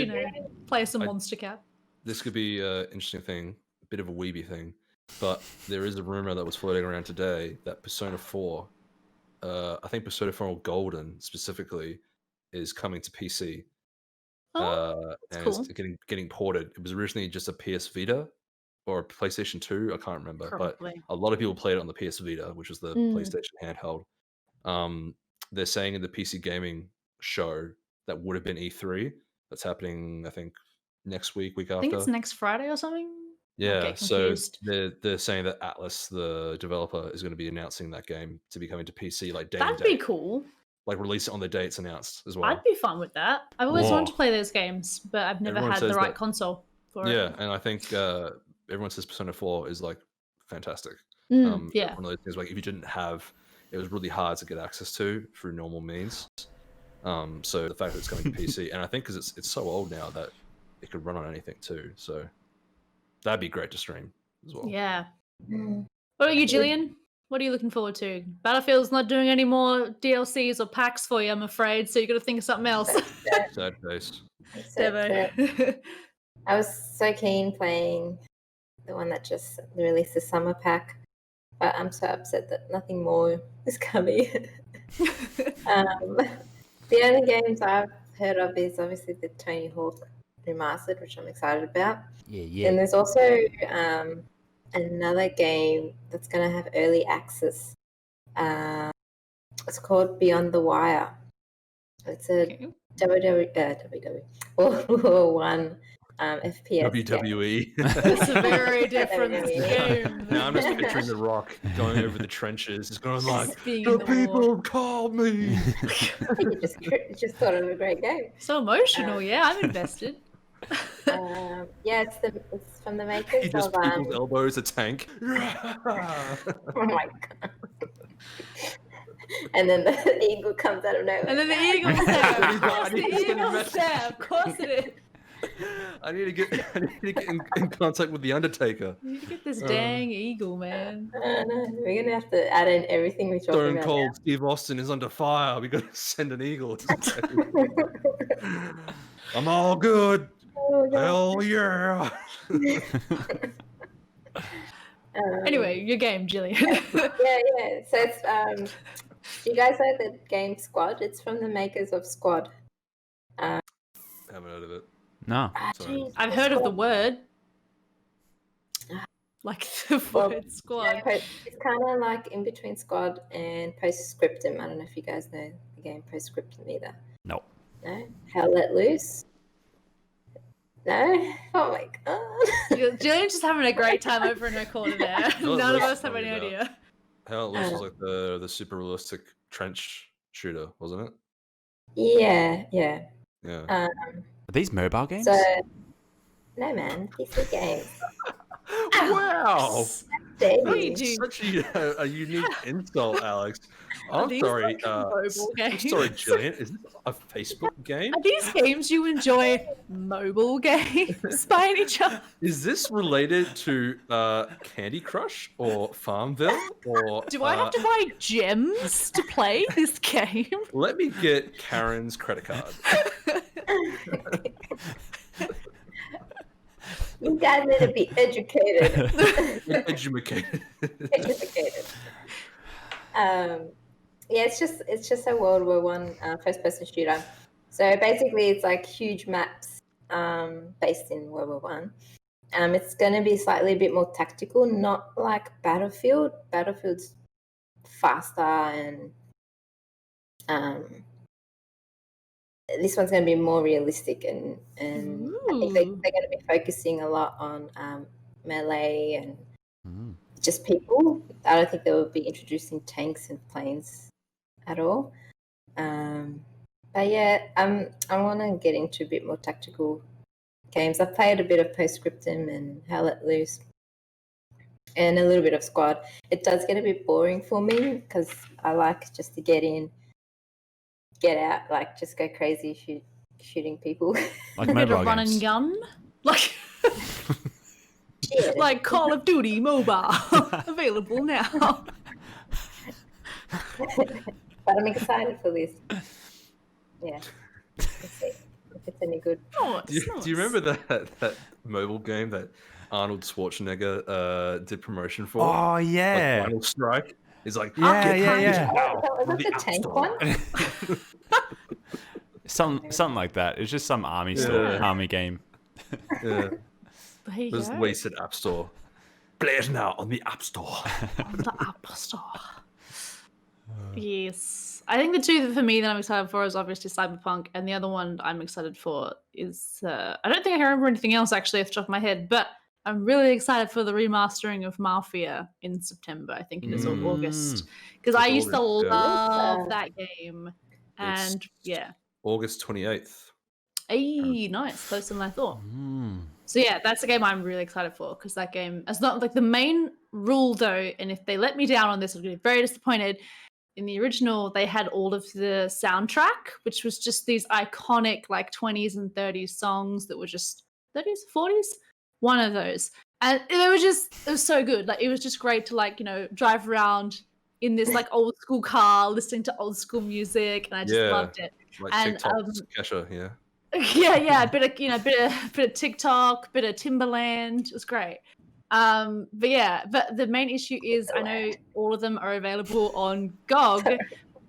play some Monster Cap. This could be an interesting thing, a bit of a weeby thing, but there is a rumor that was floating around today that Persona 4, I think Persona 4 Golden specifically, is coming to PC. And cool. It's getting ported. It was originally just a PS Vita or a PlayStation 2. I can't remember, but a lot of people played it on the PS Vita, which is the PlayStation handheld. They're saying in the PC gaming show that would have been E3 that's happening, I think, next week after. I think it's next Friday or something. Yeah, so they're saying that Atlas, the developer, is going to be announcing that game to be coming to PC like day. That'd be cool. Like release it on the day it's announced as well. I'd be fun with that. I've always wanted to play those games, but I've never had the right console for it. Yeah, and I think everyone says Persona 4 is like fantastic. Yeah. One of those things like if you didn't have, it was really hard to get access to through normal means. So the fact that it's coming to PC, and I think because it's so old now that it could run on anything too. So that'd be great to stream as well. Yeah. What about you, Gillian? What are you looking forward to? Battlefield's not doing any more DLCs or packs for you, I'm afraid, so you got to think of something else. Sad face. I was so keen playing the one that just released the summer pack, but I'm so upset that nothing more is coming. The only games I've heard of is obviously the Tony Hawk Remastered, which I'm excited about. Yeah. And there's also another game that's going to have early access. It's called Beyond the Wire. It's a WWE FPS. WWE. It's a very different game. Now I'm just picturing The Rock going over the trenches. He's going like, the people call me. You just thought it was a great game. So emotional, yeah. I'm invested. Yeah, it's from the makers He just of people's elbows a tank. oh my god. And then the eagle comes out of nowhere. And then the eagle's there. Of course, I the need to send a eagle's message. there. Of course it is. I need to get in contact with the Undertaker. You need to get this dang eagle, man. I know. We're gonna have to add in everything we talk Stone about. Cold Steve Austin is under fire. We got to send an eagle. I'm all good. Oh, God. Hell yeah. Anyway, your game, Gillian. Yeah. So it's do you guys know the game Squad? It's from the makers of Squad. Haven't heard of it. No. Sorry. Geez, I've heard of the Squad. word. Like the Well, word squad. Yeah, it's kind of like in between Squad and Postscriptum. I don't know if you guys know the game Postscriptum either. No. No? Hell Let Loose? No? Oh my god. Gillian's just having a great time over in her corner there. No, None of let's us have talk any about- idea. Hell, this was like the super realistic trench shooter, wasn't it? Yeah. Yeah. Are these mobile games? So, no man, PC games. Wow. Dare What do you? you do? Such a unique insult, Alex. Are I'm these sorry. like mobile I'm games? sorry, Gillian. Is this a Facebook game? Are these games you enjoy mobile games by any chance? Is this related to Candy Crush or Farmville or? Do I have to buy gems to play this game? Let me get Karen's credit card. You guys need to be educated. Educated. Educated. Yeah, it's just a World War One first-person shooter. So basically, it's like huge maps based in World War One. It's going to be slightly a bit more tactical, not like Battlefield. Battlefield's faster, and this one's going to be more realistic, and I think they're going to be focusing a lot on melee and just people. I don't think they will be introducing tanks and planes at all. But yeah, I want to get into a bit more tactical games. I've played a bit of Postscriptum and Hell Let Loose and a little bit of Squad. It does get a bit boring for me because I like just to get in, get out, like just go crazy shooting people. Like Bit mobile of run games. and gun? Like, Yeah. like Call of Duty Mobile. Available now. But I'm excited for this. Yeah. Let's see if it's any good. Oh, Do you remember that mobile game that Arnold Schwarzenegger did promotion for? Oh yeah. Like Final Strike. He's like, Yeah, "Get yeah, this yeah. now Was on that the the App tank Store." one? Something like that. It's just some army Yeah. army game. Yeah, There you it was go. the wasted App Store. Play it now on the App Store. On the App Store. Yes. I think the two for me that I'm excited for is obviously Cyberpunk, and the other one I'm excited for is I don't think I can remember anything else actually off the top of my head, but I'm really excited for the remastering of Mafia in September. I think it is or August, because I It's used to August, yeah. love that game, and It's- yeah, August 28th. hey, nice, closer than I thought. Mm. So yeah, that's a game I'm really excited for because that game, it's not like the main rule though, and if they let me down on this, I'm gonna be very disappointed. In the original, they had all of the soundtrack, which was just these iconic like 20s and 30s songs that were just 30s, 40s, one of those, and it was so good. Like it was just great to like drive around in this like old school car, listening to old school music, and I just Yeah. loved it. Like And, TikTok's Kesha, yeah. Yeah, bit of TikTok, bit of Timberland. It was great. But the main issue is I know all of them are available on GOG,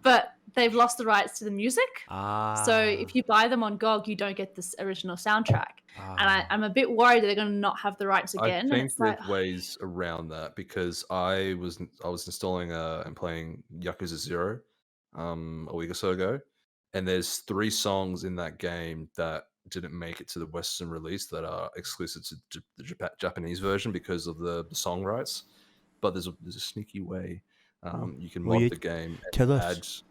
but they've lost the rights to the music. Ah. So if you buy them on GOG, you don't get this original soundtrack. And I'm a bit worried that they're going to not have the rights again. I And think it's there's like, ways around that because I was installing and playing Yakuza 0 a week or so ago, and there's 3 songs in that game that didn't make it to the Western release that are exclusive to the Japanese version because of the song rights. But there's a sneaky way you can Will mod you the game tell and us?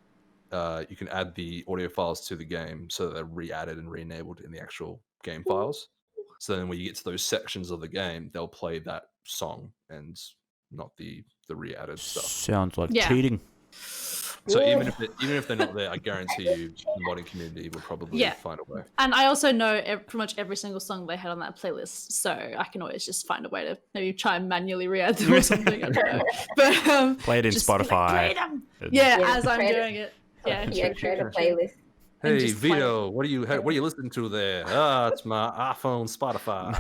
you can add the audio files to the game so that they're re-added and re-enabled in the actual game files. So then when you get to those sections of the game, they'll play that song and not the re-added stuff. Sounds like Yeah. cheating. So even if they're not there, I guarantee you the modding community will probably find a way. And I also know pretty much every single song they had on that playlist, so I can always just find a way to maybe try and manually re-add them or something. I don't know. But Play it in just be like, Spotify. "Play them." Yeah, as I'm create doing it. Yeah, Yeah, create a playlist. And Hey just play Vito, what are you listening to there? It's my iPhone Spotify.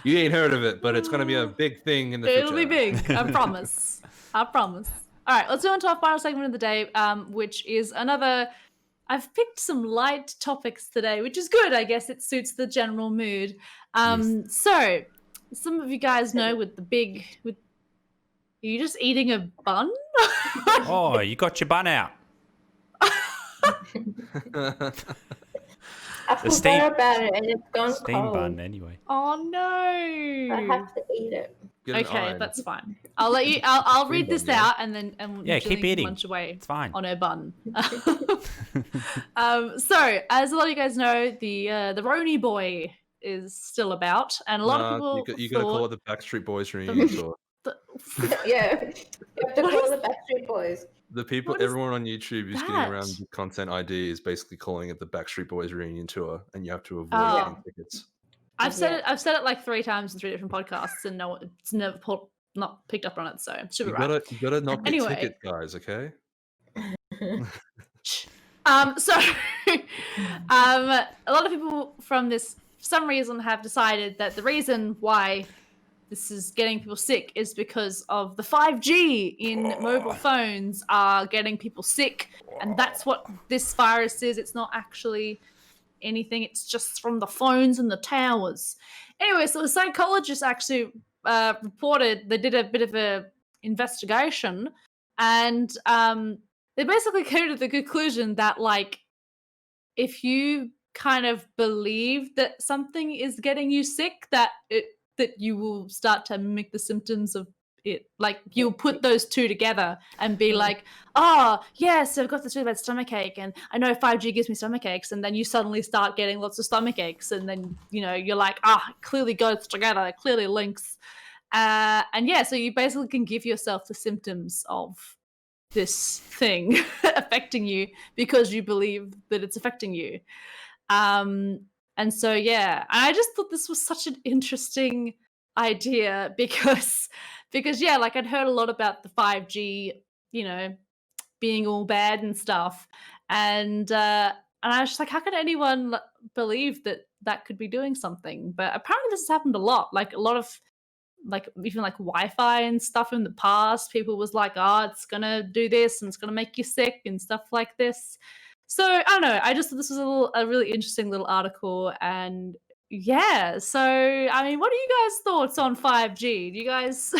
You ain't heard of it, but it's gonna be a big thing in the future. It'll be big. I promise. I promise. All right, let's go on to our final segment of the day, which is another. I've picked some light topics today, which is good. I guess it suits the general mood. So, some of you guys know with. Are you just eating a bun? Oh, you got your bun out. I The steam- forgot about it and it's gone Steam cold. bun, anyway. Oh no! I have to eat it. Get an Okay, iron. that's fine. I'll let you. I'll read this bun, yeah. out and then Yeah, keep Gillian can eating. munch away It's fine. on her bun. So, as a lot of you guys know, the Roni boy is still about, and a lot of people you gotta call it the Backstreet Boys reunion tour. Yeah. You have to What call is- the Backstreet Boys. The people, What is everyone on YouTube who's getting that? around the content ID is basically calling it the Backstreet Boys reunion tour, and you have to avoid Oh. getting tickets. I've said it like 3 times in 3 different podcasts, and no, it's never not picked up on it. So it should be You right. gotta not get Anyway. tickets, guys. Okay. So a lot of people from this, for some reason, have decided that the reason why this is getting people sick is because of the 5G in mobile phones are getting people sick, and that's what this virus is. It's not actually anything, it's just from the phones and the towers. Anyway, so the psychologists actually reported, they did a bit of a investigation, and they basically came to the conclusion that, like, if you kind of believe that something is getting you sick, that you will start to mimic the symptoms of it. Like, you'll put those two together and be like, oh yes, I've got this really bad stomach ache, and I know 5G gives me stomach aches, and then you suddenly start getting lots of stomach aches, and then you're like, it clearly goes together, it clearly links. And yeah, so you basically can give yourself the symptoms of this thing affecting you because you believe that it's affecting you. And so, yeah, I just thought this was such an interesting idea because yeah, like, I'd heard a lot about the 5G, being all bad and stuff. And I was just like, how can anyone believe that could be doing something? But apparently this has happened a lot. Like, a lot of, like, even like Wi-Fi and stuff in the past, people was like, it's gonna do this and it's gonna make you sick and stuff like this. So I don't know, I just thought this was a really interesting little article. And yeah, so I mean, what are you guys' thoughts on 5G? Do you guys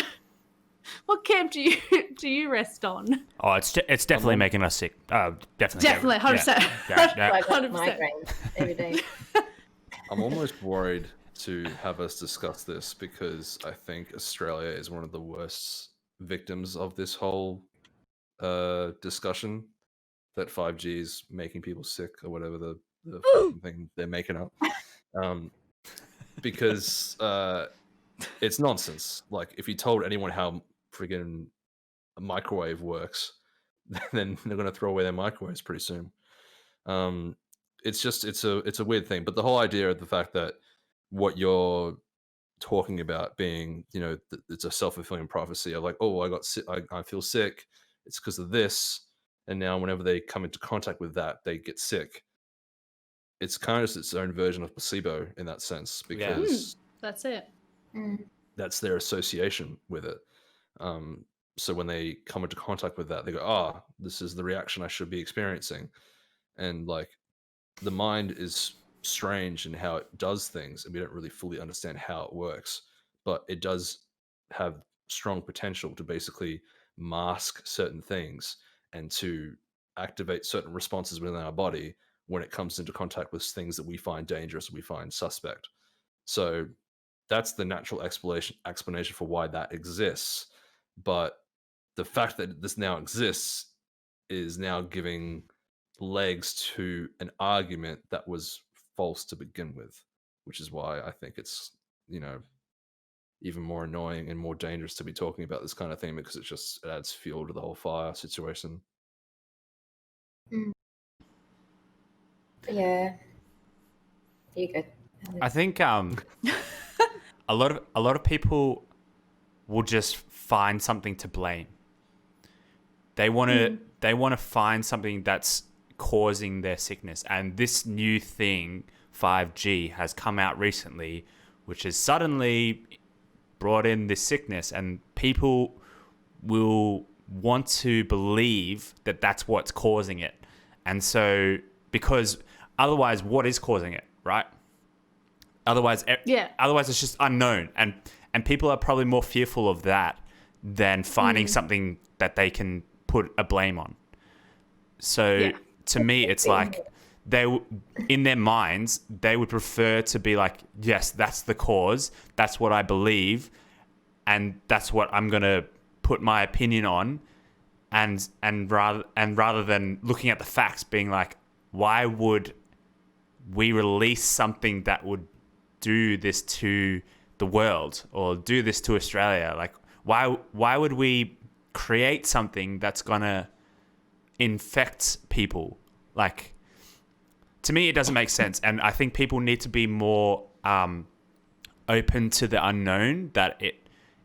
what camp do you rest on? Oh, it's definitely making us sick. Definitely. 100%. Yeah. I got 100%. migraines every day. I'm almost worried to have us discuss this because I think Australia is one of the worst victims of this whole discussion that 5G is making people sick or whatever the fucking thing they're making up. Because it's nonsense. Like, if you told anyone how friggin' a microwave works, then they're gonna throw away their microwaves pretty soon. It's a weird thing, but the whole idea of the fact that what you're talking about being, it's a self-fulfilling prophecy of like, oh, I got sick, I feel sick, it's because of this, and now whenever they come into contact with that, they get sick. It's kind of just its own version of placebo in that sense, because That's it. that's their association with it. So when they come into contact with that, they go, this is the reaction I should be experiencing. And like, the mind is strange in how it does things, and we don't really fully understand how it works, but it does have strong potential to basically mask certain things and to activate certain responses within our body when it comes into contact with things that we find dangerous, we find suspect. So that's the natural explanation for why that exists. But the fact that this now exists is now giving legs to an argument that was false to begin with, which is why I think it's, even more annoying and more dangerous to be talking about this kind of thing, because it adds fuel to the whole fire situation. Yeah. You go. I think a lot of people will just find something to blame. They want to find something that's causing their sickness, and this new thing 5G has come out recently, which has suddenly brought in this sickness, and people will want to believe that that's what's causing it. And so, because otherwise, what is causing it, right? Otherwise it's just unknown, and people are probably more fearful of that than finding something that they can put a blame on. So to me, it's like in their minds, they would prefer to be like, yes, that's the cause, that's what I believe, and that's what I'm gonna put my opinion on, and rather than looking at the facts, being like, why would we release something that would do this to the world or do this to Australia? Like, why would we create something that's gonna infect people? Like, to me, it doesn't make sense, and I think people need to be more open to the unknown, that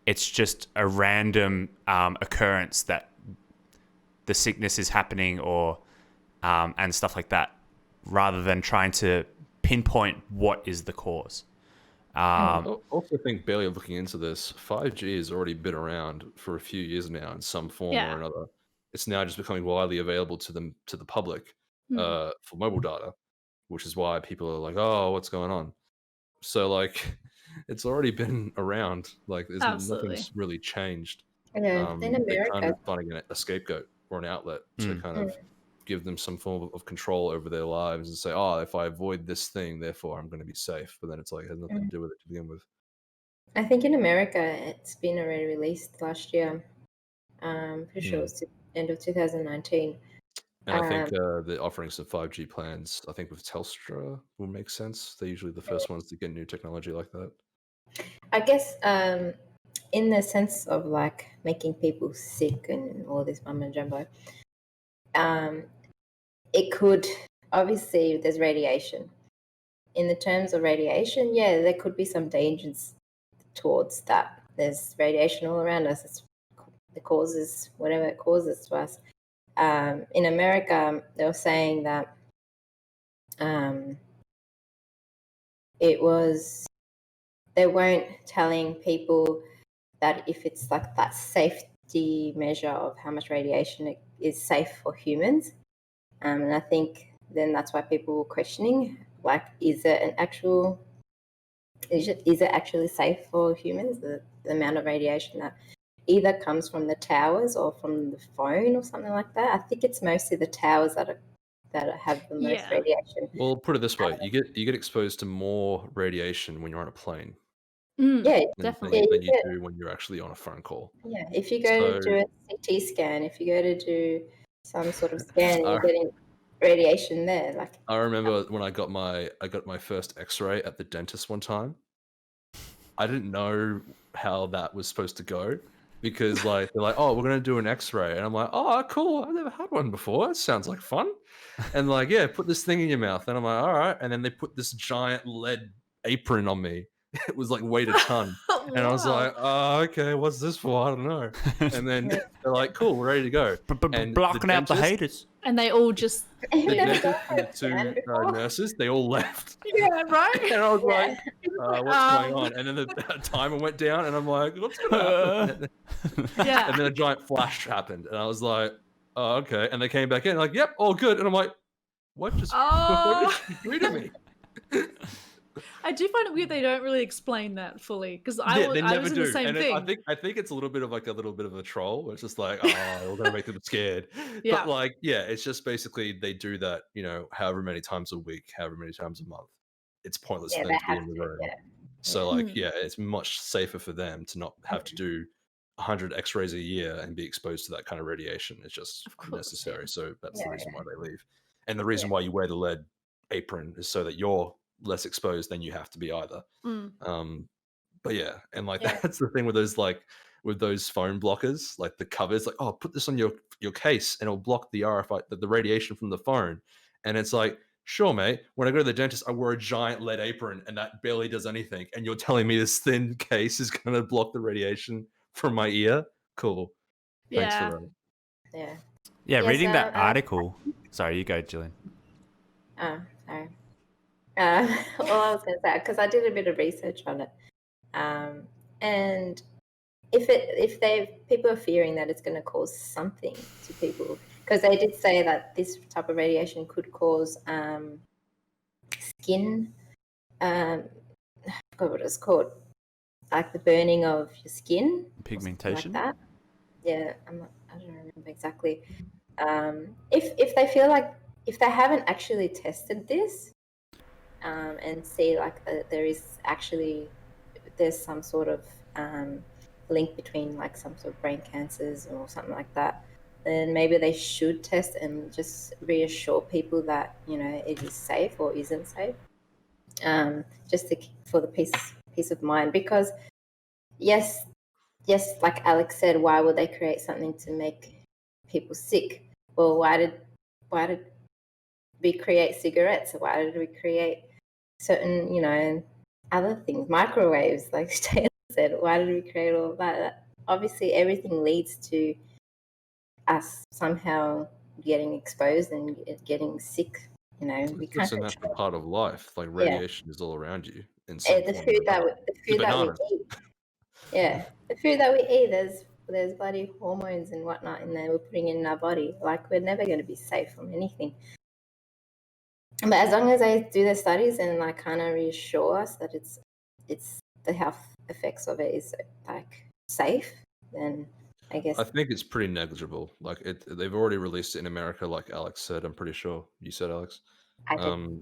it's just a random occurrence that the sickness is happening, or and stuff like that, rather than trying to pinpoint what is the cause. I also think, barely looking into this, 5G has already been around for a few years now in some form or another. It's now just becoming widely available to the public for mobile data, which is why people are like, oh, what's going on? So, like, it's already been around. Like, nothing's really changed. Yeah, in America, they're kind of finding a scapegoat or an outlet to kind of give them some form of control over their lives and say, oh, if I avoid this thing, therefore I'm going to be safe. But then it's like, it has nothing to do with it to begin with. I think in America, it's been already released last year. Pretty sure it was end of 2019. And I think the offering some 5G plans, I think with Telstra, will make sense. They're usually the first ones to get new technology like that. I guess in the sense of like making people sick and all this mumbo jumbo, it could, obviously there's radiation. In the terms of radiation, yeah, there could be some dangers towards that. There's radiation all around us. It's the causes, whatever it causes to us. In America, they were saying that they weren't telling people that if it's like that safety measure of how much radiation is safe for humans. And I think then that's why people were questioning, like, is it actually safe for humans, the amount of radiation that either comes from the towers or from the phone or something like that? I think it's mostly the towers that have the most radiation. Well, put it this way, you get exposed to more radiation when you're on a plane. Yeah, definitely. Than you do when you're actually on a phone call. Yeah, if you go to do a CT scan, if you go to do some sort of scan, you're getting radiation there. Like, I remember when I got my first X-ray at the dentist one time. I didn't know how that was supposed to go, because like they're like, oh, we're gonna do an X-ray, and I'm like, oh, cool, I've never had one before. That sounds like fun. And like, yeah, put this thing in your mouth, and I'm like, all right. And then they put this giant lead apron on me. It was like weighed a ton. And I was like, oh, okay, what's this for? I don't know. And then they're like, cool, we're ready to go. And blocking out the haters. And they all just the dentist and the two nurses, they all left. Yeah, right. And I was like, what's going on? And then the timer went down, and I'm like, what's going to happen? Yeah. And then a giant flash happened, and I was like, oh, okay. And they came back in, like, yep, all good. And I'm like, what did you do to me? I do find it weird they don't really explain that fully, because they I never was in do. the same And thing. I think it's a little bit of a troll. It's just like, oh, we're gonna make them scared. Yeah. But like, yeah, it's just basically they do that, however many times a week, however many times a month. It's pointless for them to be in the room. So like, yeah, it's much safer for them to not have to do 100 X-rays a year and be exposed to that kind of radiation. It's just Of course, unnecessary. So that's the Yeah, reason why they leave. And the reason why you wear the lead apron is so that you're less exposed than you have to be either. Mm. But yeah, and like Yeah. that's the thing with those with those phone blockers, like the covers, like, oh, put this on your case and it'll block the RFI, the radiation from the phone. And it's like, sure, mate. When I go to the dentist, I wear a giant lead apron and that barely does anything. And you're telling me this thin case is gonna block the radiation from my ear? Cool. Thanks for Yeah. that. Yeah. Yeah, Yeah, reading so, that article. Sorry, you go, Gillian. Oh, sorry. Well, I was going to say, because I did a bit of research on it, and if people are fearing that it's going to cause something to people, because they did say that this type of radiation could cause skin, I forgot what it's called, like the burning of your skin, Pigmentation. like that. Yeah, I don't remember exactly. If they feel like, if they haven't actually tested this, and see like there's some sort of link between like some sort of brain cancers or something like that, then maybe they should test and just reassure people that it is safe or isn't safe, for the peace of mind. Because yes, like Alex said, why would they create something to make people sick? Well, why did we create cigarettes? Why did we create certain, other things, microwaves, like Taylor said? Why did we create all of that? Obviously, everything leads to us somehow getting exposed and getting sick. We It's can't just a natural control. part of life. Like radiation is all around you in some The form or food that another. we Bananas. eat. Yeah, the food that we eat, there's bloody hormones and whatnot in there we're putting in our body. Like, we're never going to be safe from anything. But as long as they do their studies and like kind of reassure us that it's the health effects of it is like safe, then I guess I think it's pretty negligible. Like they've already released it in America, like Alex said. I'm pretty sure you said, Alex. I did.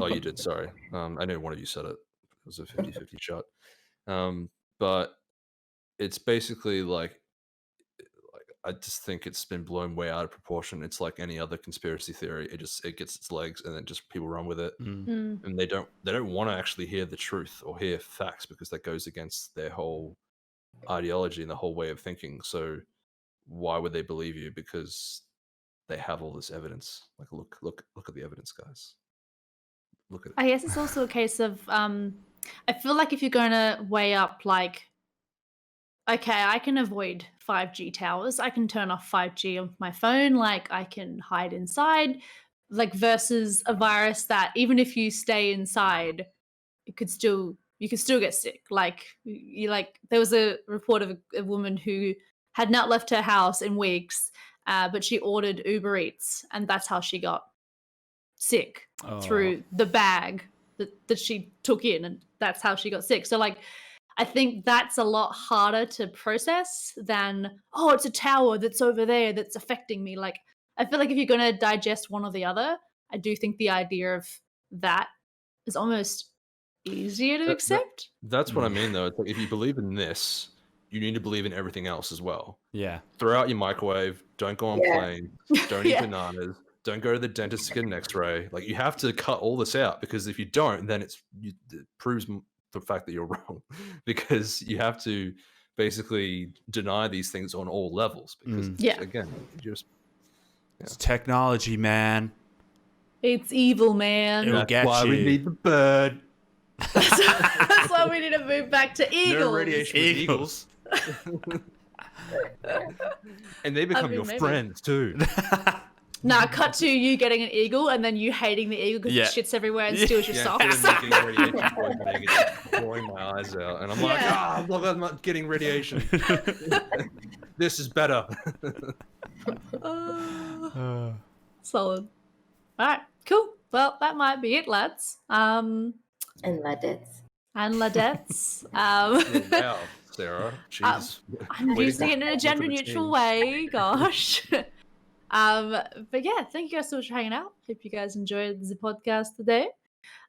Oh, you did. Sorry. I know one of you said it. It was a 50-50 shot. But it's basically like I just think it's been blown way out of proportion. It's like any other conspiracy theory. It gets its legs and then just people run with it. Mm. And they don't want to actually hear the truth or hear facts because that goes against their whole ideology and the whole way of thinking. So why would they believe you? Because they have all this evidence. Like look at the evidence, guys. Look at it. I guess it's also a case of I feel like if you're going to weigh up like, okay, I can avoid 5G towers, I can turn off 5G on my phone, like I can hide inside, like versus a virus that even if you stay inside, you could still get sick. Like there was a report of a woman who had not left her house in weeks, but she ordered Uber Eats, and that's how she got sick through the bag that she took in, and that's how she got sick. So like I think that's a lot harder to process than, oh, it's a tower that's over there that's affecting me. Like I feel like if you're going to digest one or the other, I do think the idea of that is almost easier to accept. That's what I mean, though. It's like if you believe in this, you need to believe in everything else as well. Yeah. Throw out your microwave. Don't go on planes. Don't eat Yeah. bananas. Don't go to the dentist to get an X-ray. Like you have to cut all this out because if you don't, then it proves the fact that you're wrong. Because you have to basically deny these things on all levels. Because again, just It's technology, man. It's evil, man. It'll get why you. we need the bird. That's why we need to move back to eagles. No radiation with eagles. And they become your maybe. friends too. Nah, cut to you getting an eagle and then you hating the eagle because it shits everywhere and steals your socks. Getting radiation poisoning, it's blowing my eyes out, and I'm like, look, I'm not getting radiation. This is better. Solid. All right, cool. Well, that might be it, lads. And ladettes. And ladettes. Wow, Sarah. Jeez. I'm using it in a gender neutral way. Gosh. But yeah, thank you guys so much for hanging out. Hope you guys enjoyed the podcast today.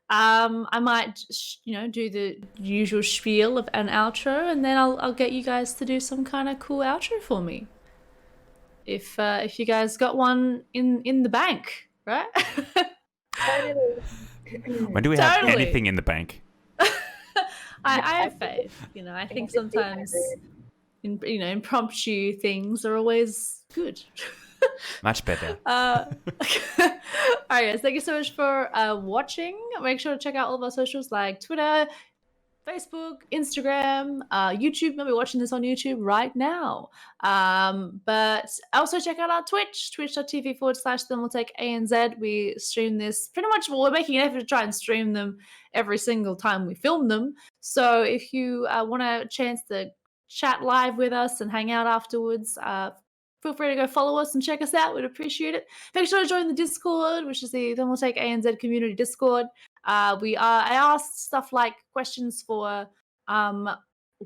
I might, do the usual spiel of an outro, and then I'll get you guys to do some kind of cool outro for me. If you guys got one in the bank, right? Totally. When do we have Totally. anything in the bank? I have faith. I think sometimes impromptu things are always good. Much better. All right, guys. Thank you so much for watching. Make sure to check out all of our socials like Twitter, Facebook, Instagram, YouTube. Maybe watching this on YouTube right now. But also check out our Twitch, twitch.tv/Thermaltake ANZ. We stream this pretty much. Well, we're making an effort to try and stream them every single time we film them. So if you want a chance to chat live with us and hang out afterwards, feel free to go follow us and check us out. We'd appreciate it. Make sure to join the Discord, which is the Thermaltake ANZ community Discord. I asked stuff like questions for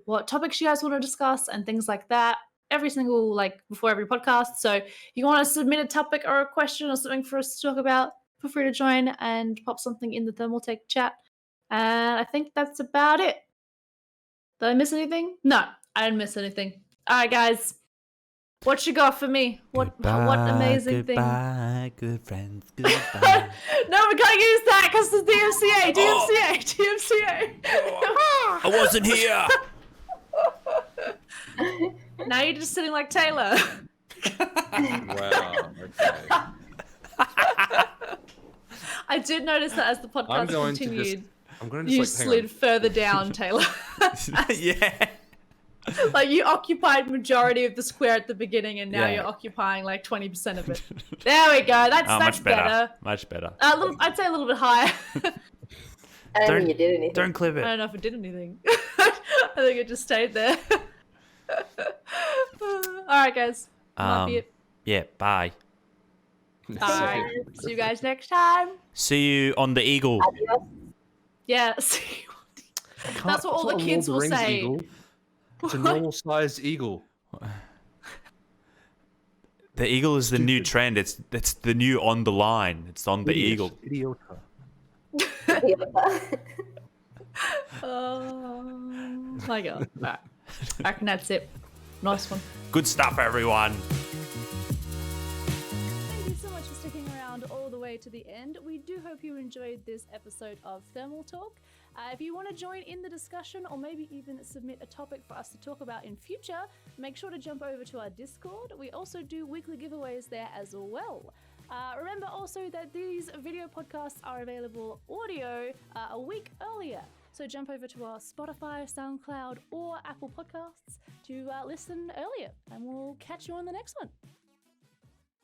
what topics you guys want to discuss and things like that every single before every podcast. So if you want to submit a topic or a question or something for us to talk about, feel free to join and pop something in the Thermaltake chat. And I think that's about it. Did I miss anything? No, I didn't miss anything. All right, guys. What you got for me? What amazing thing? Goodbye, good friends. Goodbye. No, we can't use that because the DMCA. I wasn't here. Now you're just sitting like Taylor. Wow. Okay. I did notice that as the podcast continued, you slid further down, Taylor. Yeah. Like you occupied majority of the square at the beginning, and now you're occupying like 20% of it. There we go. That's much better. Much better. I'd say a little bit higher. I don't think you did anything. Don't clip it. I don't know if it did anything. I think it just stayed there. All right, guys. Might be it. Yeah. Bye. All right. See you guys next time. See you on the Eagle. Adios. Yeah. See you. That's what all the kids will say. Eagle. It's a normal sized eagle. The eagle is the new trend. It's the new on the line. It's on the eagle. Idiota. Oh my god. All right. I reckon that's it. Nice one. Good stuff, everyone. Thank you so much for sticking around all the way to the end. We do hope you enjoyed this episode of Thermal Talk. If you want to join in the discussion or maybe even submit a topic for us to talk about in future, make sure to jump over to our Discord. We also do weekly giveaways there as well. Remember also that these video podcasts are available audio a week earlier. So jump over to our Spotify, SoundCloud, or Apple Podcasts to listen earlier. And we'll catch you on the next one.